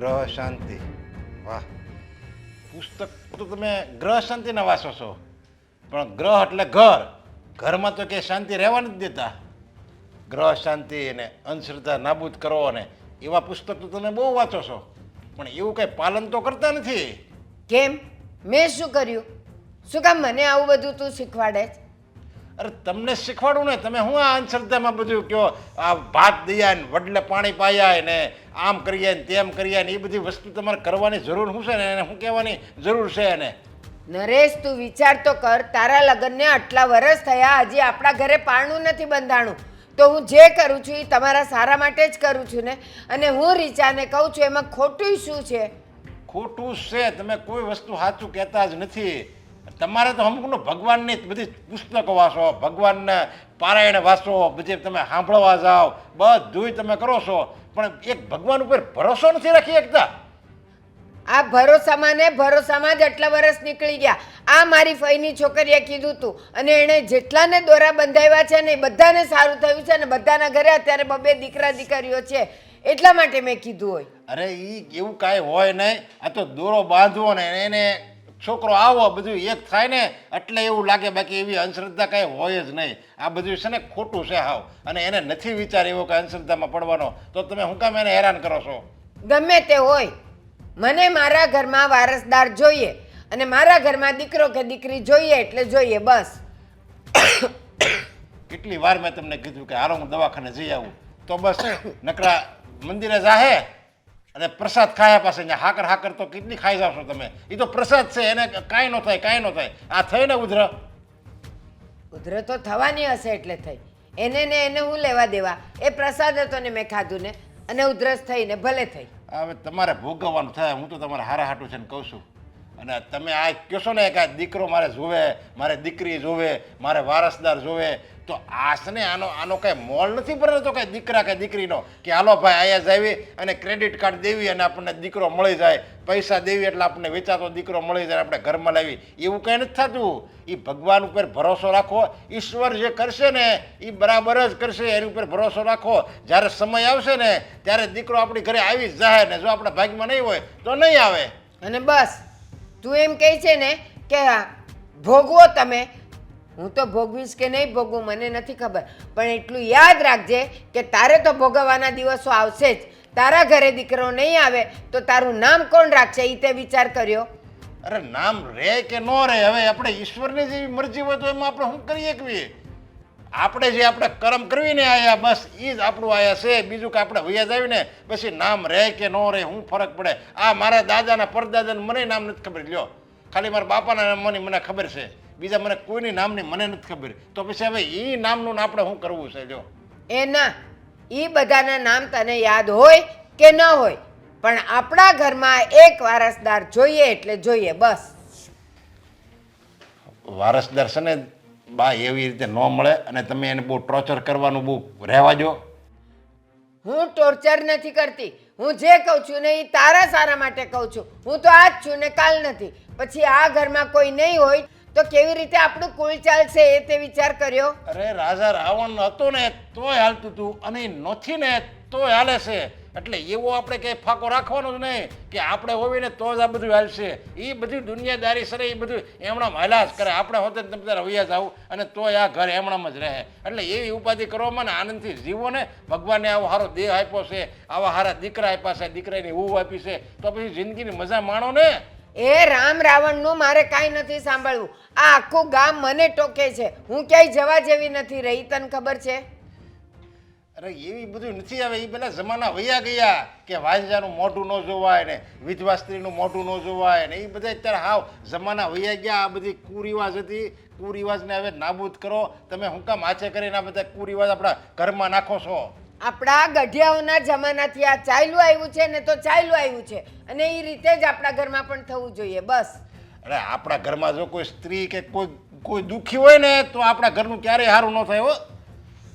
Speaker 5: ગ્રહ શાંતિ, વાહ! પુસ્તક તો તમે ગ્રહ શાંતિના વાંચો છો, પણ ગ્રહ એટલે ઘર. ઘરમાં તો ક્યાંય શાંતિ રહેવા નથી દેતા. ગ્રહ શાંતિ અને અંધશ્રદ્ધા નાબૂદ કરો ને એવા પુસ્તક તો તમે બહુ વાંચો છો, પણ એવું કંઈ પાલન તો કરતા નથી.
Speaker 4: કેમ? મેં શું કર્યું? શું કામ મને આવું બધું તું શીખવાડે છે?
Speaker 5: અરે તમને શીખવાડું ને, તમે હું આ અંધશ્રદ્ધામાં બધું કહો, આ ભાત દયા ને વડલે પાણી પાયા ને આમ કરીએ ને તેમ કરીએ ને એ બધી વસ્તુ તમારે કરવાની જરૂર શું છે ને એને શું કહેવાની જરૂર છે એને?
Speaker 4: નરેશ, તું વિચાર તો કર, તારા લગ્નને આટલા વર્ષ થયા, હજી આપણા ઘરે પારણું નથી બંધાણું, તો હું જે કરું છું એ તમારા સારા માટે જ કરું છું ને. અને હું રીચાને કહું છું એમાં ખોટું શું છે?
Speaker 5: ખોટું છે, તમે કોઈ વસ્તુ સાચું કહેતા જ નથી. તમારે તો અમુકનું ભગવાનની બધી પુસ્તકો વાંચો, ભગવાનને પારાયણ વાંચો, પછી તમે સાંભળવા જાઓ, બધુંય તમે કરો છો, પણ એક ભગવાન ઉપર ભરોસો નથી રાખી શકતા.
Speaker 4: આ ભરોસામાં ને ભરોસામાં જ આટલા વર્ષ નીકળી ગયા. આ મારી ફઈની છોકરીએ કીધું તું અને એણે જેટલાને દોરા બંધાવ્યા છે ને એ બધાને સારું થયું છે ને બધાના ઘરે અત્યારે 2 દીકરા દીકરીઓ છે, એટલા માટે મેં કીધું હોય.
Speaker 5: અરે એ એવું કાંઈ હોય નહીં. આ તો દોરો બાંધવો ને એને છોકરો આવો બધું એક થાય ને એટલે એવું લાગે, બાકી એવી અંધશ્રદ્ધા કાંઈ હોય જ નહીં. આ બધું છે ને ખોટું છે હાવ, અને એને નથી વિચાર એવો કે અંધશ્રદ્ધામાં પડવાનો, તો તમે શું કામ એને હેરાન કરો છો?
Speaker 4: ગમે તે હોય, મને મારા ઘરમાં વારસદાર જોઈએ અને મારા ઘરમાં દીકરો કે દીકરી જોઈએ એટલે જોઈએ, બસ.
Speaker 5: કેટલી વાર મેં તમને કીધું કે હાલો હું દવાખાને જઈ આવું, તો બસ નકરા મંદિરે જાહે અને પ્રસાદ ખાયા પાસે હાકર હાકર તો કેટલી ખાઈ જાવ છો તમે? એ તો પ્રસાદ છે, એને કાંઈ ન થાય, કાંઈ ન થાય. આ થઈ ને ઉધર
Speaker 4: તો થવાની હશે એટલે થઈ. એને હું લેવા દેવા? એ પ્રસાદ હતો ને મેં ખાધું ને, અને ઉધરસ થઈ ને ભલે થઈ.
Speaker 5: હવે તમારે ભોગવવાનું થાય. હું તો તમારે હારા હાટું છે ને કહું છું. અને તમે આ કહો છો ને કે આ દીકરો મારે જોવે, મારે દીકરી જોવે, મારે વારસદાર જોવે, તો આ છે ને આનો કાંઈ મોલ નથી પડે તો કાંઈ દીકરા કે દીકરીનો કે હાલો ભાઈ અહીંયા જાવી અને ક્રેડિટ કાર્ડ દેવી અને આપણને દીકરો મળી જાય, પૈસા દેવી એટલે આપણને વેચાતો દીકરો મળી જાય, આપણે ઘરમાં લાવી, એવું કંઈ નથી થતું. એ ભગવાન ઉપર ભરોસો રાખો. ઈશ્વર જે કરશે ને એ બરાબર જ કરશે, એની ઉપર ભરોસો રાખો. જ્યારે સમય આવશે ને ત્યારે દીકરો આપણી ઘરે આવી જ જાય, ને જો આપણા ભાગમાં નહીં હોય તો નહીં આવે.
Speaker 4: અને બસ તું એમ કહે છે ને કે ભોગવો તમે, હું તો ભોગવીશ કે નહીં ભોગવું મને નથી ખબર, પણ એટલું યાદ રાખજે કે તારે તો ભોગવવાના દિવસો આવશે જ. તારા ઘરે દીકરો નહીં આવે તો તારું નામ કોણ રાખશે એ તે વિચાર કર્યો?
Speaker 5: અરે નામ રહે કે ન રહે, હવે આપણે ઈશ્વરની જેવી મરજી હોય તો એમાં આપણે શું કરી શકીએ? આપણે જે આપણે કર્મ કરવીને આયા બસ એ જ આપણું આયા છે. બીજું કે આપણે વૈયા જ આવીને પછી નામ રહે કે ન રહે શું ફરક પડે? આ મારા દાદાના પરદાદાને મને નામ નથી ખબર, લ્યો ખાલી મારા બાપાના નામની મને ખબર છે, બીજા મને કોઈની નામની મને નથી ખબર. તો પછી હવે એ નામનું આપણે શું કરવું છે? લ્યો
Speaker 4: એ ના, એ બધાના નામ તને યાદ હોય કે ન હોય, પણ આપણા ઘરમાં એક વારસદાર જોઈએ એટલે જોઈએ, બસ.
Speaker 5: વારસદાર છે ને બા એવી રીતે ન મળે, અને તમે એને બહુ ટોર્ચર કરવાનું બહુ રહેવા દો.
Speaker 4: હું ટોર્ચર નથી કરતી. હું જે કહું છું ને એ તારા સારા માટે કહું છું. હું તો આજ છું ને કાલ નથી. પછી આ ઘરમાં કોઈ નહીં હોય તો કેવી રીતે આપણું કુળ ચાલશે એ તે વિચાર કર્યો?
Speaker 5: અરે રાજા રાવણ હતો ને તોય હાલતું હતું, અને એ નથી ને તોય હાલે છે. એટલે એવો આપણે કંઈ ફાંકો રાખવાનો જ નહીં કે આપણે હોવી ને તો જ આ બધું હાલશે. એ બધી દુનિયાદારી સરે એ બધું એમણામ હાલ્યા જ કરે. આપણે હોતે તમે ત્યારે વૈયા જાવ અને તોય આ ઘર એમણામ જ રહે. એટલે એવી ઉપાધિ કરવામાં ને આનંદથી જીવો ને. ભગવાને આવો સારો દેહ આપ્યો છે, આવા સારા દીકરા આપ્યા છે, દીકરાની ઊભ આપી છે, તો પછી જિંદગીની મજા માણો ને.
Speaker 4: એ રામ રાવણનું મારે કાંઈ નથી સાંભળવું. આ આખું ગામ મને ટોકે છે. હું ક્યાંય જવા જેવી નથી રહી, તને ખબર છે?
Speaker 5: અરે એવી બધું નથી. હવે એ પેલા જમાના વયા ગયા કે વાંજાનું મોઢું ન જોવાય ને વિધવા સ્ત્રીનું મોઢું ન જોવાય ને એ બધા અત્યારે હાવ જમાના વયા ગયા. આ બધી કુરિવાજ હતી. કુરિવાજને હવે નાબૂદ કરો. તમે હું કામ હાથે કરીને આ બધા કુરિવાજ આપણા ઘરમાં નાખો છો?
Speaker 4: આપણા ગઢિયાઓના જમાનાથી આ ચાલ્યું આવ્યું છે ને તો ચાલ્યું આવ્યું છે, અને એ રીતે જ આપણા ઘરમાં પણ થવું જોઈએ, બસ.
Speaker 5: અરે આપણા ઘરમાં જો કોઈ સ્ત્રી કે કોઈ દુઃખી હોય ને તો આપણા ઘરનું ક્યારેય સારું ન થાય હો.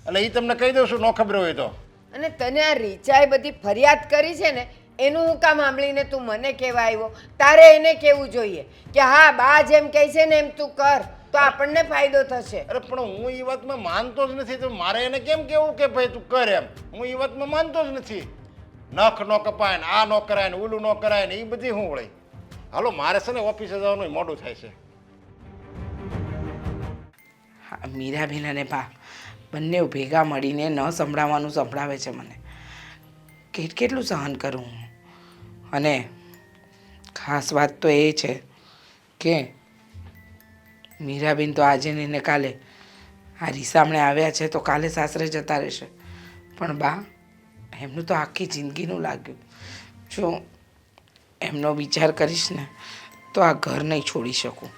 Speaker 5: એટલે એ તમને કહી દઉં છું, ન ખબર હોય તો.
Speaker 4: અને તને આ રીચાએ બધી ફરિયાદ કરી છે ને એનું હું કામ સાંભળીને તું મને કહેવા આવ્યો? તારે એને કહેવું જોઈએ કે હા, બા જેમ કહે છે ને એમ તું કર, તો આપણને ફાયદો થશે.
Speaker 5: અરે પણ હું એ વાતમાં માનતો જ નથી. તો મારે એને કેમ કેવું કે ભાઈ તું કર એમ? હું એ વાતમાં માનતો જ નથી. નખ ન કપાય ને આ ન કરાય ને ઓલું ન કરાય ને એ બધી હું વળી. હાલો મારે છે ને ઓફિસે જવાનું મોડું થાય છે.
Speaker 3: હા, મીરાબેન અને બા બંને ભેગા મળીને ન સંભળાવવાનું સંભળાવે છે મને. કેટલું સહન કરું હું. અને ખાસ વાત તો એ છે કે મીરાબેન તો આજે ને કાલે આ રીસામણે આવ્યા છે તો કાલે સાસરે જતા રહેશે. પણ બા, એમનું તો આખી જિંદગીનું લાગ્યું. જો એમનો વિચાર કરીશ ને તો આ ઘર નહીં છોડી શકું.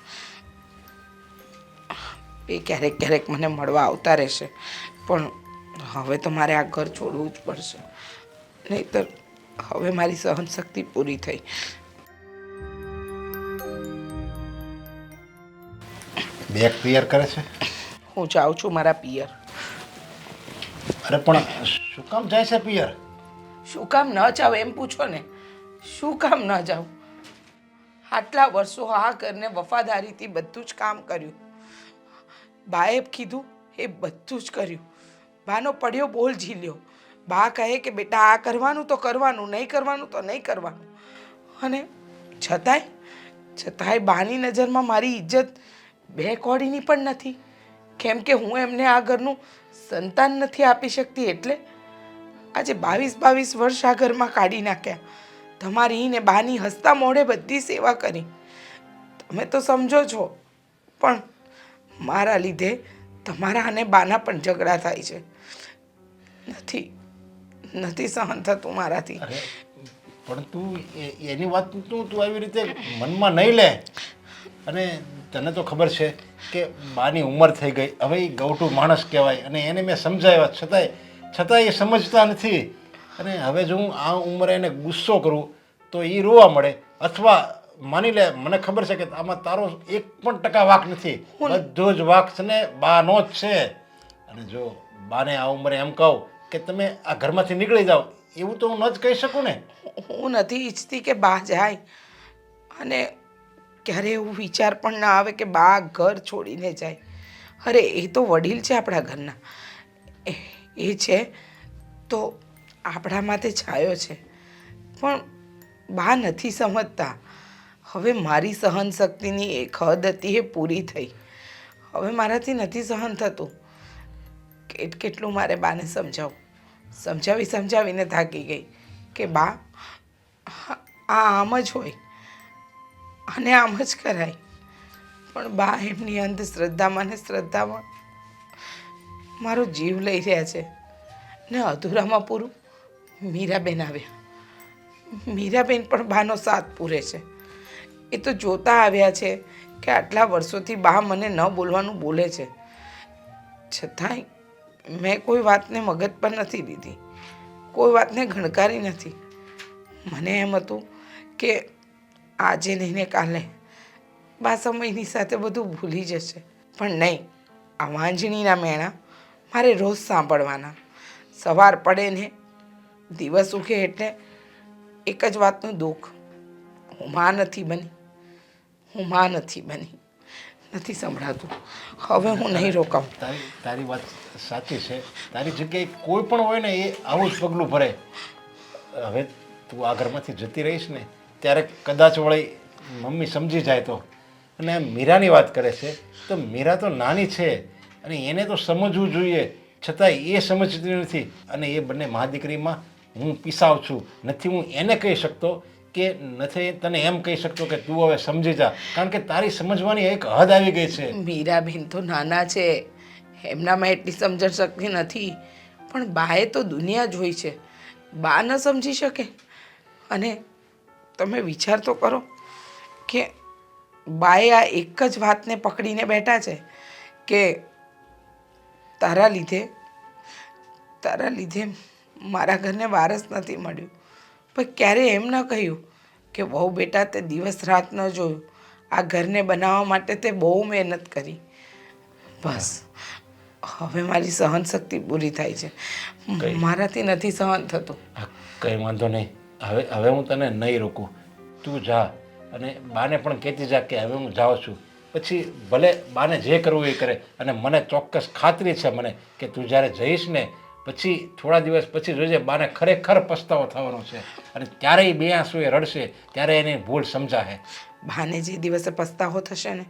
Speaker 3: એ ક્યારેક ક્યારેક મને મળવા આવતા રહેશે, પણ હવે તો મારે આ ઘર છોડવું જ પડશે. નહીંતર હવે મારી સહનશક્તિ પૂરી થઈ.
Speaker 5: બેગ ક્લિયર કરે છે?
Speaker 3: હું જાઉં છું મારા પિયર.
Speaker 5: અરે પણ શું કામ જાય છે પિયર?
Speaker 3: શું કામ ન જાવ એમ પૂછો ને. શું કામ ન જાવ? આટલા વર્ષો આ ઘરને વફાદારીથી બધું જ કામ કર્યું. બાએ કીધું એ બધું જ કર્યું. બાનો પડ્યો બોલ ઝીલ્યો. બા કહે કે બેટા આ કરવાનું તો કરવાનું, નહીં કરવાનું તો નહીં કરવાનું. અને છતાંય બાની નજરમાં મારી ઇજ્જત બે કોડીની પણ નથી. કેમ કે હું એમને આ ઘરનું સંતાન નથી આપી શકતી. એટલે આજે 22 વર્ષ આ ઘરમાં કાઢી નાખ્યા. તમારી ને બાની હસતા મોઢે બધી સેવા કરી. તમે તો સમજો છો, પણ મારા લીધે તમારા અને બાના પણ ઝઘડા થાય છે. નથી સહન થતું મારાથી.
Speaker 5: પણ તું એની વાત તું આવી રીતે મનમાં નહીં લે. અને તને તો ખબર છે કે બાની ઉંમર થઈ ગઈ. હવે એ ગૌઠું માણસ કહેવાય, અને એને મેં સમજાવ્યા છતાંય એ સમજતા નથી. અને હવે જો હું આ ઉંમરે એને ગુસ્સો કરું તો એ રોવા મળે. અથવા માની લે, મને ખબર છે કે આમાં તારો 1% વાંક નથી. બધો જ વાંક છે ને બાનો જ છે. અને જો બાને આ ઉંમરે એમ કહું કે તમે આ ઘરમાંથી નીકળી જાઓ, એવું તો હું ન જ કહી શકું ને.
Speaker 3: હું નથી ઈચ્છતી કે બા જાય. અને ક્યારે એવું વિચાર પણ ના આવે કે બા ઘર છોડીને જાય. અરે એ તો વડીલ છે આપણા ઘરના. એ છે તો આપણા માટે છાયો છે. પણ બા નથી સમજતા. હવે મારી સહન શક્તિની એક હદ હતી એ પૂરી થઈ. હવે મારાથી નથી સહન થતું. કેટલું મારે બાને સમજાવીને થાકી ગઈ કે બા આ આમ જ હોય અને આમ જ કરાય. પણ બા એમની અંધશ્રદ્ધામાં ને શ્રદ્ધામાં મારો જીવ લઈ રહ્યા છે. ને અધૂરામાં પૂરું મીરાબેન આવ્યા. મીરાબેન પણ બાનો સાથ પૂરે છે. એ તો જોતા આવ્યા છે કે આટલા વર્ષોથી બા મને ન બોલવાનું બોલે છે. છતાંય મેં કોઈ વાતને મગજ પર નથી લીધી, કોઈ વાતને ગણકારી નથી. મને એમ હતું કે આજે નહીં ને કાલે બા સમયની સાથે બધું ભૂલી જશે, પણ નહીં. આ વાંજણીના મેણા મારે રોજ સાંભળવાના. સવાર પડે ને દિવસ ઉગે એટલે એક જ વાતનું દુઃખ, હું માં નથી બની, હું માં નથી બની. નથી સંભળાતું. હવે હું નહીં રોકાઉં.
Speaker 5: તારી વાત સાચી છે. તારી જગ્યાએ કોઈ પણ હોય ને એ આવું જ પગલું ભરે. હવે તું આ ઘરમાંથી જતી રહીશ ને ત્યારે કદાચ વળી મમ્મી સમજી જાય તો. અને મીરાની વાત કરે છે તો મીરા તો નાની છે અને એને તો સમજવું જોઈએ, છતાંય એ સમજતી નથી. અને એ બંને મા દીકરીમાં હું પીસાવ છું. નથી હું એને કહી શકતો કે નથી તને એમ કહી શકતો કે તું હવે સમજી જા, કારણ કે તારી સમજવાની એક હદ આવી ગઈ છે.
Speaker 3: મીરાબેન તો નાના છે, એમનામાં એટલી સમજણ શક્તિ નથી, પણ બાએ તો દુનિયા જોઈ છે. બા ન સમજી શકે? અને તમે વિચાર તો કરો કે બાએ આ એક જ વાતને પકડીને બેઠા છે કે તારા લીધે મારા ઘરને વારસ નથી મળ્યું. પણ ક્યારે એમ ન કહ્યું કે વહુ બેટા તે દિવસ રાત ન જોયું, આ ઘરને બનાવવા માટે તે બહુ મહેનત કરી. બસ હવે મારી સહન શક્તિ પૂરી થાય છે, મારાથી નથી સહન થતું.
Speaker 5: કંઈ વાંધો નહીં. હવે હું તને નહીં રોકું. તું જા અને બાને પણ કહેતી જા કે હવે હું જાઉં છું. પછી ભલે બાને જે કરવું એ કરે. અને મને ચોક્કસ ખાતરી છે મને કે તું જ્યારે જઈશ ને પછી થોડા દિવસ પછી જોજે બાને ખરેખર પસ્તાવો થવાનો છે. અને ત્યારે એ બે આંસુએ રડશે, ત્યારે એની ભૂલ સમજાશે.
Speaker 3: બાને જે દિવસે પસ્તાવો થશે ને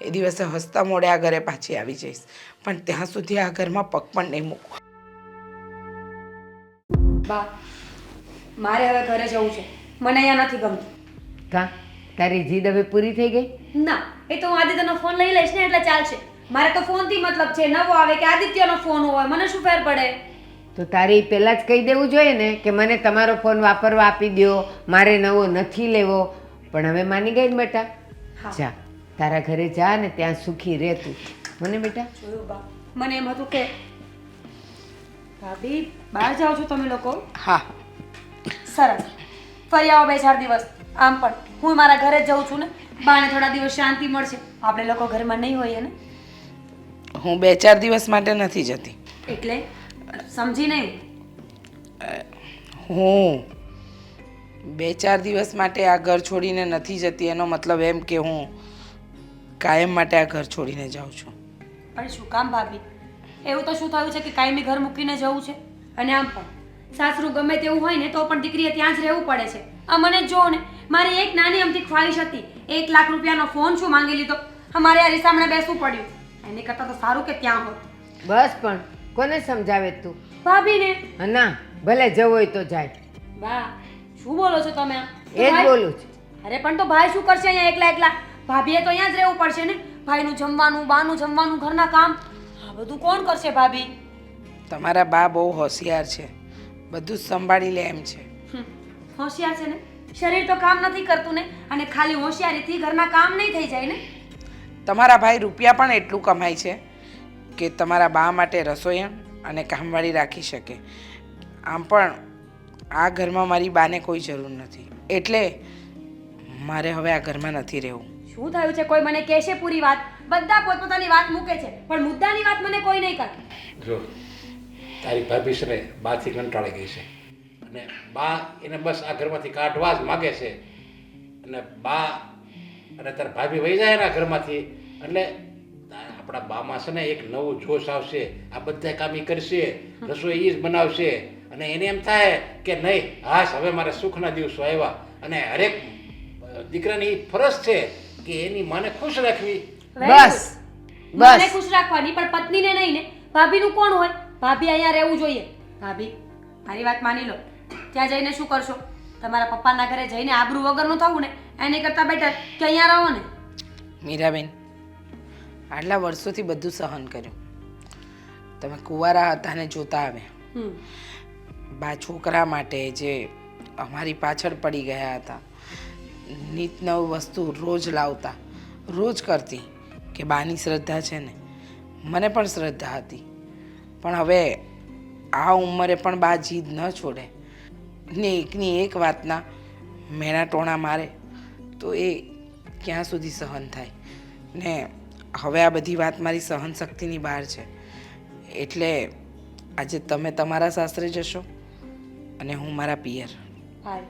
Speaker 3: એ દિવસે હસતા મોડે આ ઘરે પાછી આવી જઈશ, પણ ત્યાં સુધી આ ઘરમાં પગ પણ નહીં મૂકવા.
Speaker 2: બા મારે હવે ઘરે જવું છે, મને અહીંયા નથી ગમતું.
Speaker 4: કા તારી જીદ હવે પૂરી થઈ ગઈ?
Speaker 2: ના, એ તો હું આદિત્યનો ફોન લઈ લઈશ ને એટલે ચાલશે. મારે તો ફોનથી મતલબ છે, નવો આવે કે આદિત્યનો ફોન હોય મને શું ફેર પડે?
Speaker 4: તો તારે પહેલાં જ કહી દેવું જોઈએ ને કે મને તમારો ફોન વાપરવા આપી દો, મારે નવો નથી લેવો. પણ હવે માની ગઈ ને બેટા?
Speaker 2: હા.
Speaker 4: જા તારા ઘરે જા ને ત્યાં સુખી રહે તું. મને બેટા
Speaker 2: જોયું બા, મને એમ હતું કે ભાભી બહાર જાઓ છો તમે લોકો?
Speaker 3: હા,
Speaker 2: સરસ, ફરી આવો 2-4 દિવસ. આમ પણ હું મારા ઘરે જ જઉં છું ને, બાને થોડા દિવસ શાંતિ મળશે. આપણે લોકો ઘરમાં નહીં હોઈએ ને.
Speaker 3: હું 2-4 દિવસ માટે નથી જતી.
Speaker 2: એટલે સમજી નહીં?
Speaker 3: હું 2-4 દિવસ માટે આ ઘર છોડીને નથી જતી, એનો મતલબ એમ કે હું કાયમ માટે આ ઘર છોડીને જાઉં છું.
Speaker 2: પણ શું કામ ભાભી? એવું તો શું થયું છે કે કાયમી ઘર મૂકીને જવું છે? અને આમ પણ સાસરું ગમે તેવું હોય ને તો પણ દીકરીએ ત્યાં જ રહેવું પડે છે. આ મને જ જોવો ને, મારી એક નાની અમથી ખ્વાહિશ હતી, 1 લાખ રૂપિયાનો ફોન શું માંગી લીધો, અમારે આ રીસામણે બેસવું પડ્યું. એની કરતાં તો સારું કે ત્યાં હોત.
Speaker 4: બસ પણ કોને સમજાવે તું?
Speaker 2: ભાભીને.
Speaker 4: ના ભલે જવું હોય તો જાય.
Speaker 2: વાહ, શું બોલો છો તમે?
Speaker 4: એ જ બોલું છું.
Speaker 2: અરે પણ તો ભાઈ શું કરશે અહીંયા એકલા એકલા? ભાભીએ તો અહીંયા જ રહેવું પડશે ને. ભાઈનું જમવાનું, બાનું જમવાનું, ઘરના કામ, આ બધું કોણ કરશે ભાભી?
Speaker 3: તમારા બા બહુ હોશિયાર છે, બધું જ સંભાળી લે એમ છે.
Speaker 2: હોશિયાર છે ને? શરીર તો કામ નથી કરતું ને, અને ખાલી હોશિયારીથી ઘરના કામ નહીં થઈ જાય ને.
Speaker 3: તમારા ભાઈ રૂપિયા પણ એટલું કમાય છે કે તમારા બા માટે રસોઈયા અને કામવાળી રાખી શકે. આમ પણ આ ઘરમાં મારી બાને કોઈ જરૂર નથી, એટલે મારે હવે આ ઘરમાં નથી રહેવું.
Speaker 2: શું થયું છે? કોઈ મને કહેશે પૂરી વાત? બધા પોતપોતાની વાત મૂકે છે, પણ મુદ્દાની વાત મને કોઈ નહીં કરે.
Speaker 5: જો તારી ભાભી છે ને બાથી કંટાળી ગઈ છે અને બા એને બસ આ ઘરમાંથી કાઢવા જ માગે છે. અને બા અને તાર ભાભી વહી જાય એના ઘરમાંથી એટલે આપણા બામાં છે ને એક નવું જોશ આવશે. આ બધા કામ ઈ કરશે, રસોઈ ઈ જ બનાવશે અને એને એમ થાય કે નહીં હાશ હવે મારે સુખના દિવસો આવ્યા. અને હરેક દીકરાની ફરજ છે કે એની માને ખુશ રાખવી.
Speaker 4: બસ
Speaker 2: મને
Speaker 4: બસ
Speaker 2: ખુશ રાખવાની, પણ પત્નીને નહીં ને. ભાભીનું કોણ હોય? ભાભી અહીંયા રહેવું જોઈએ. ભાભી મારી વાત માની લો, ત્યાં જઈને શું કરશો? તમારા પપ્પાના ઘરે જઈને આબરૂ વગરનું થવું ને એની કરતાં બેટર કે અહીંયા રહો ને.
Speaker 3: મીરાબેન, આટલા વર્ષોથી બધું સહન કર્યું. તમે કુંવારા હતા ને જોતા આવ્યા. બા છોકરા માટે જે અમારી પાછળ પડી ગયા હતા, નીત નવી વસ્તુ રોજ લાવતા, રોજ કરતી. કે બાની શ્રદ્ધા છે ને, મને પણ શ્રદ્ધા હતી. પણ હવે આ ઉંમરે પણ બા જીદ ન છોડે ને એકની એક વાતના મેણા ટોણા મારે તો એ ક્યાં સુધી સહન થાય ને હવે આ બધી વાત મારી સહન શક્તિની બહાર છે. એટલે આજે તમે તમારા સાસરે જશો અને હું મારા પિયર.
Speaker 2: ભાઈ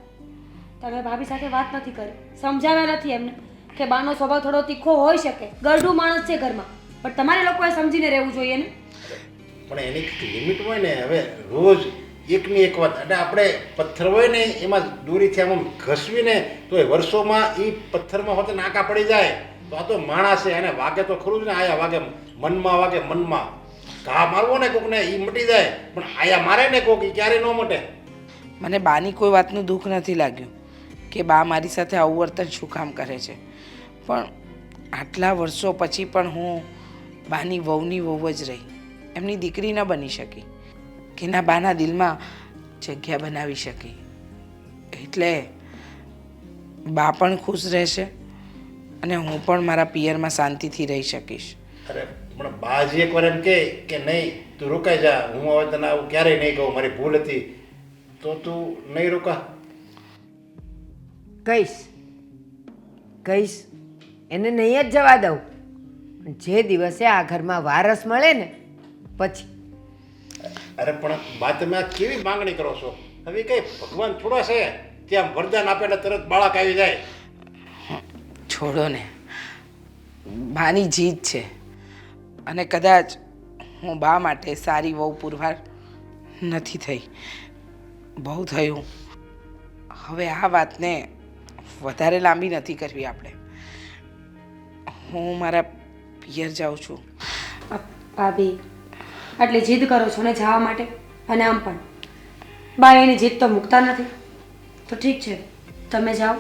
Speaker 2: તમે ભાભી સાથે વાત નથી કરી, સમજાવ્યા નથી એમને કે બાનો સ્વભાવ થોડો તીખો હોઈ શકે, ગરડું માણસ છે ઘરમાં, પણ તમારે લોકોએ સમજીને રહેવું જોઈએ ને.
Speaker 5: પણ એની લિમિટ હોય ને. હવે રોજ એકની એક વાત એટલે આપણે પથ્થર હોય ને એમાં દોરીથી આમ ઘસવીને તો એ વર્ષોમાં એ પથ્થરમાં હોતે નાકા પડી જાય. તો આ તો માણસ છે, એને વાગે તો ખરું જ ને. આયા વાગે મનમાં, વાગે મનમાં. ઘા મારવો ને કોકને એ મટી જાય, પણ આયા મારે ને કોક એ ક્યારેય ન મટે.
Speaker 3: મને બાની કોઈ વાતનું દુઃખ નથી લાગ્યું કે બા મારી સાથે આવું વર્તન શું કામ કરે છે, પણ આટલા વર્ષો પછી પણ હું બાની વહુની વહુ જ રહી, એમની દીકરી ન બની શકી કે ના બાના દિલમાં જગ્યા બનાવી શકી. એટલે બા પણ ખુશ રહેશે અને હું પણ મારા પિયરમાં શાંતિથી રહી શકીશ.
Speaker 5: અરે પણ બાજી એકવાર એમ કે નહીં તું રોકાઈ જા, હું હવે તને આવું ક્યારેય નહીં કહું, મારી ભૂલ હતી, તો તું નહીં રોકા?
Speaker 4: કહીશ એને નહીં જ જવા દઉં. જે દિવસે આ ઘરમાં વારસ મળે ને પછી.
Speaker 5: અરે પણ બા તમે આ કેવી માંગણી કરો છો? હવે કઈ ભગવાન થોડા છે ત્યાં વરદાન આપે એટલે તરત બાળક આવી જાય?
Speaker 3: છોડો ને, બાની જીદ છે અને કદાચ હું બા માટે સારી વહુ પુરવાર નથી થઈ. બહુ થયું, હવે આ વાતને વધારે લાંબી નથી કરવી આપણે. હું મારા પિયર જાઉં છું.
Speaker 2: ભાભી આટલી જીદ કરો છો ને જવા માટે, અને આમ પણ બા એની જીદ તો મૂકતા નથી. તો ઠીક છે, તમે જાઓ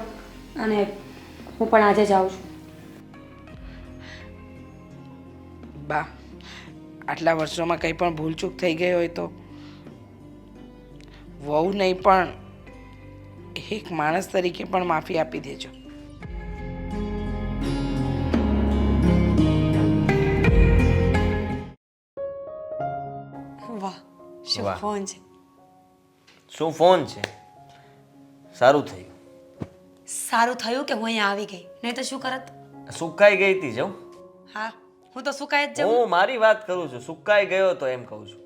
Speaker 2: અને હું પણ આજે જાઉં છું.
Speaker 3: બા આટલા વર્ષોમાં કંઈ પણ ભૂલચૂક થઈ ગઈ હોય તો વહુ નહીં પણ એક માણસ તરીકે પણ માફી આપી દેજો.
Speaker 2: વાહ, શું
Speaker 1: વાહ.
Speaker 2: ફોન છે!
Speaker 1: શું ફોન છે? સારું થયું.
Speaker 2: સારું થયું કે હું અહીંયા આવી ગઈ, નહીં તો શું કરત?
Speaker 1: સુકાઈ ગઈ હતી જવું.
Speaker 2: હા, હું તો સુકાય જ જાઉં.
Speaker 1: હું મારી વાત કરું છું, સુકાઈ ગયો તો એમ કહું છું.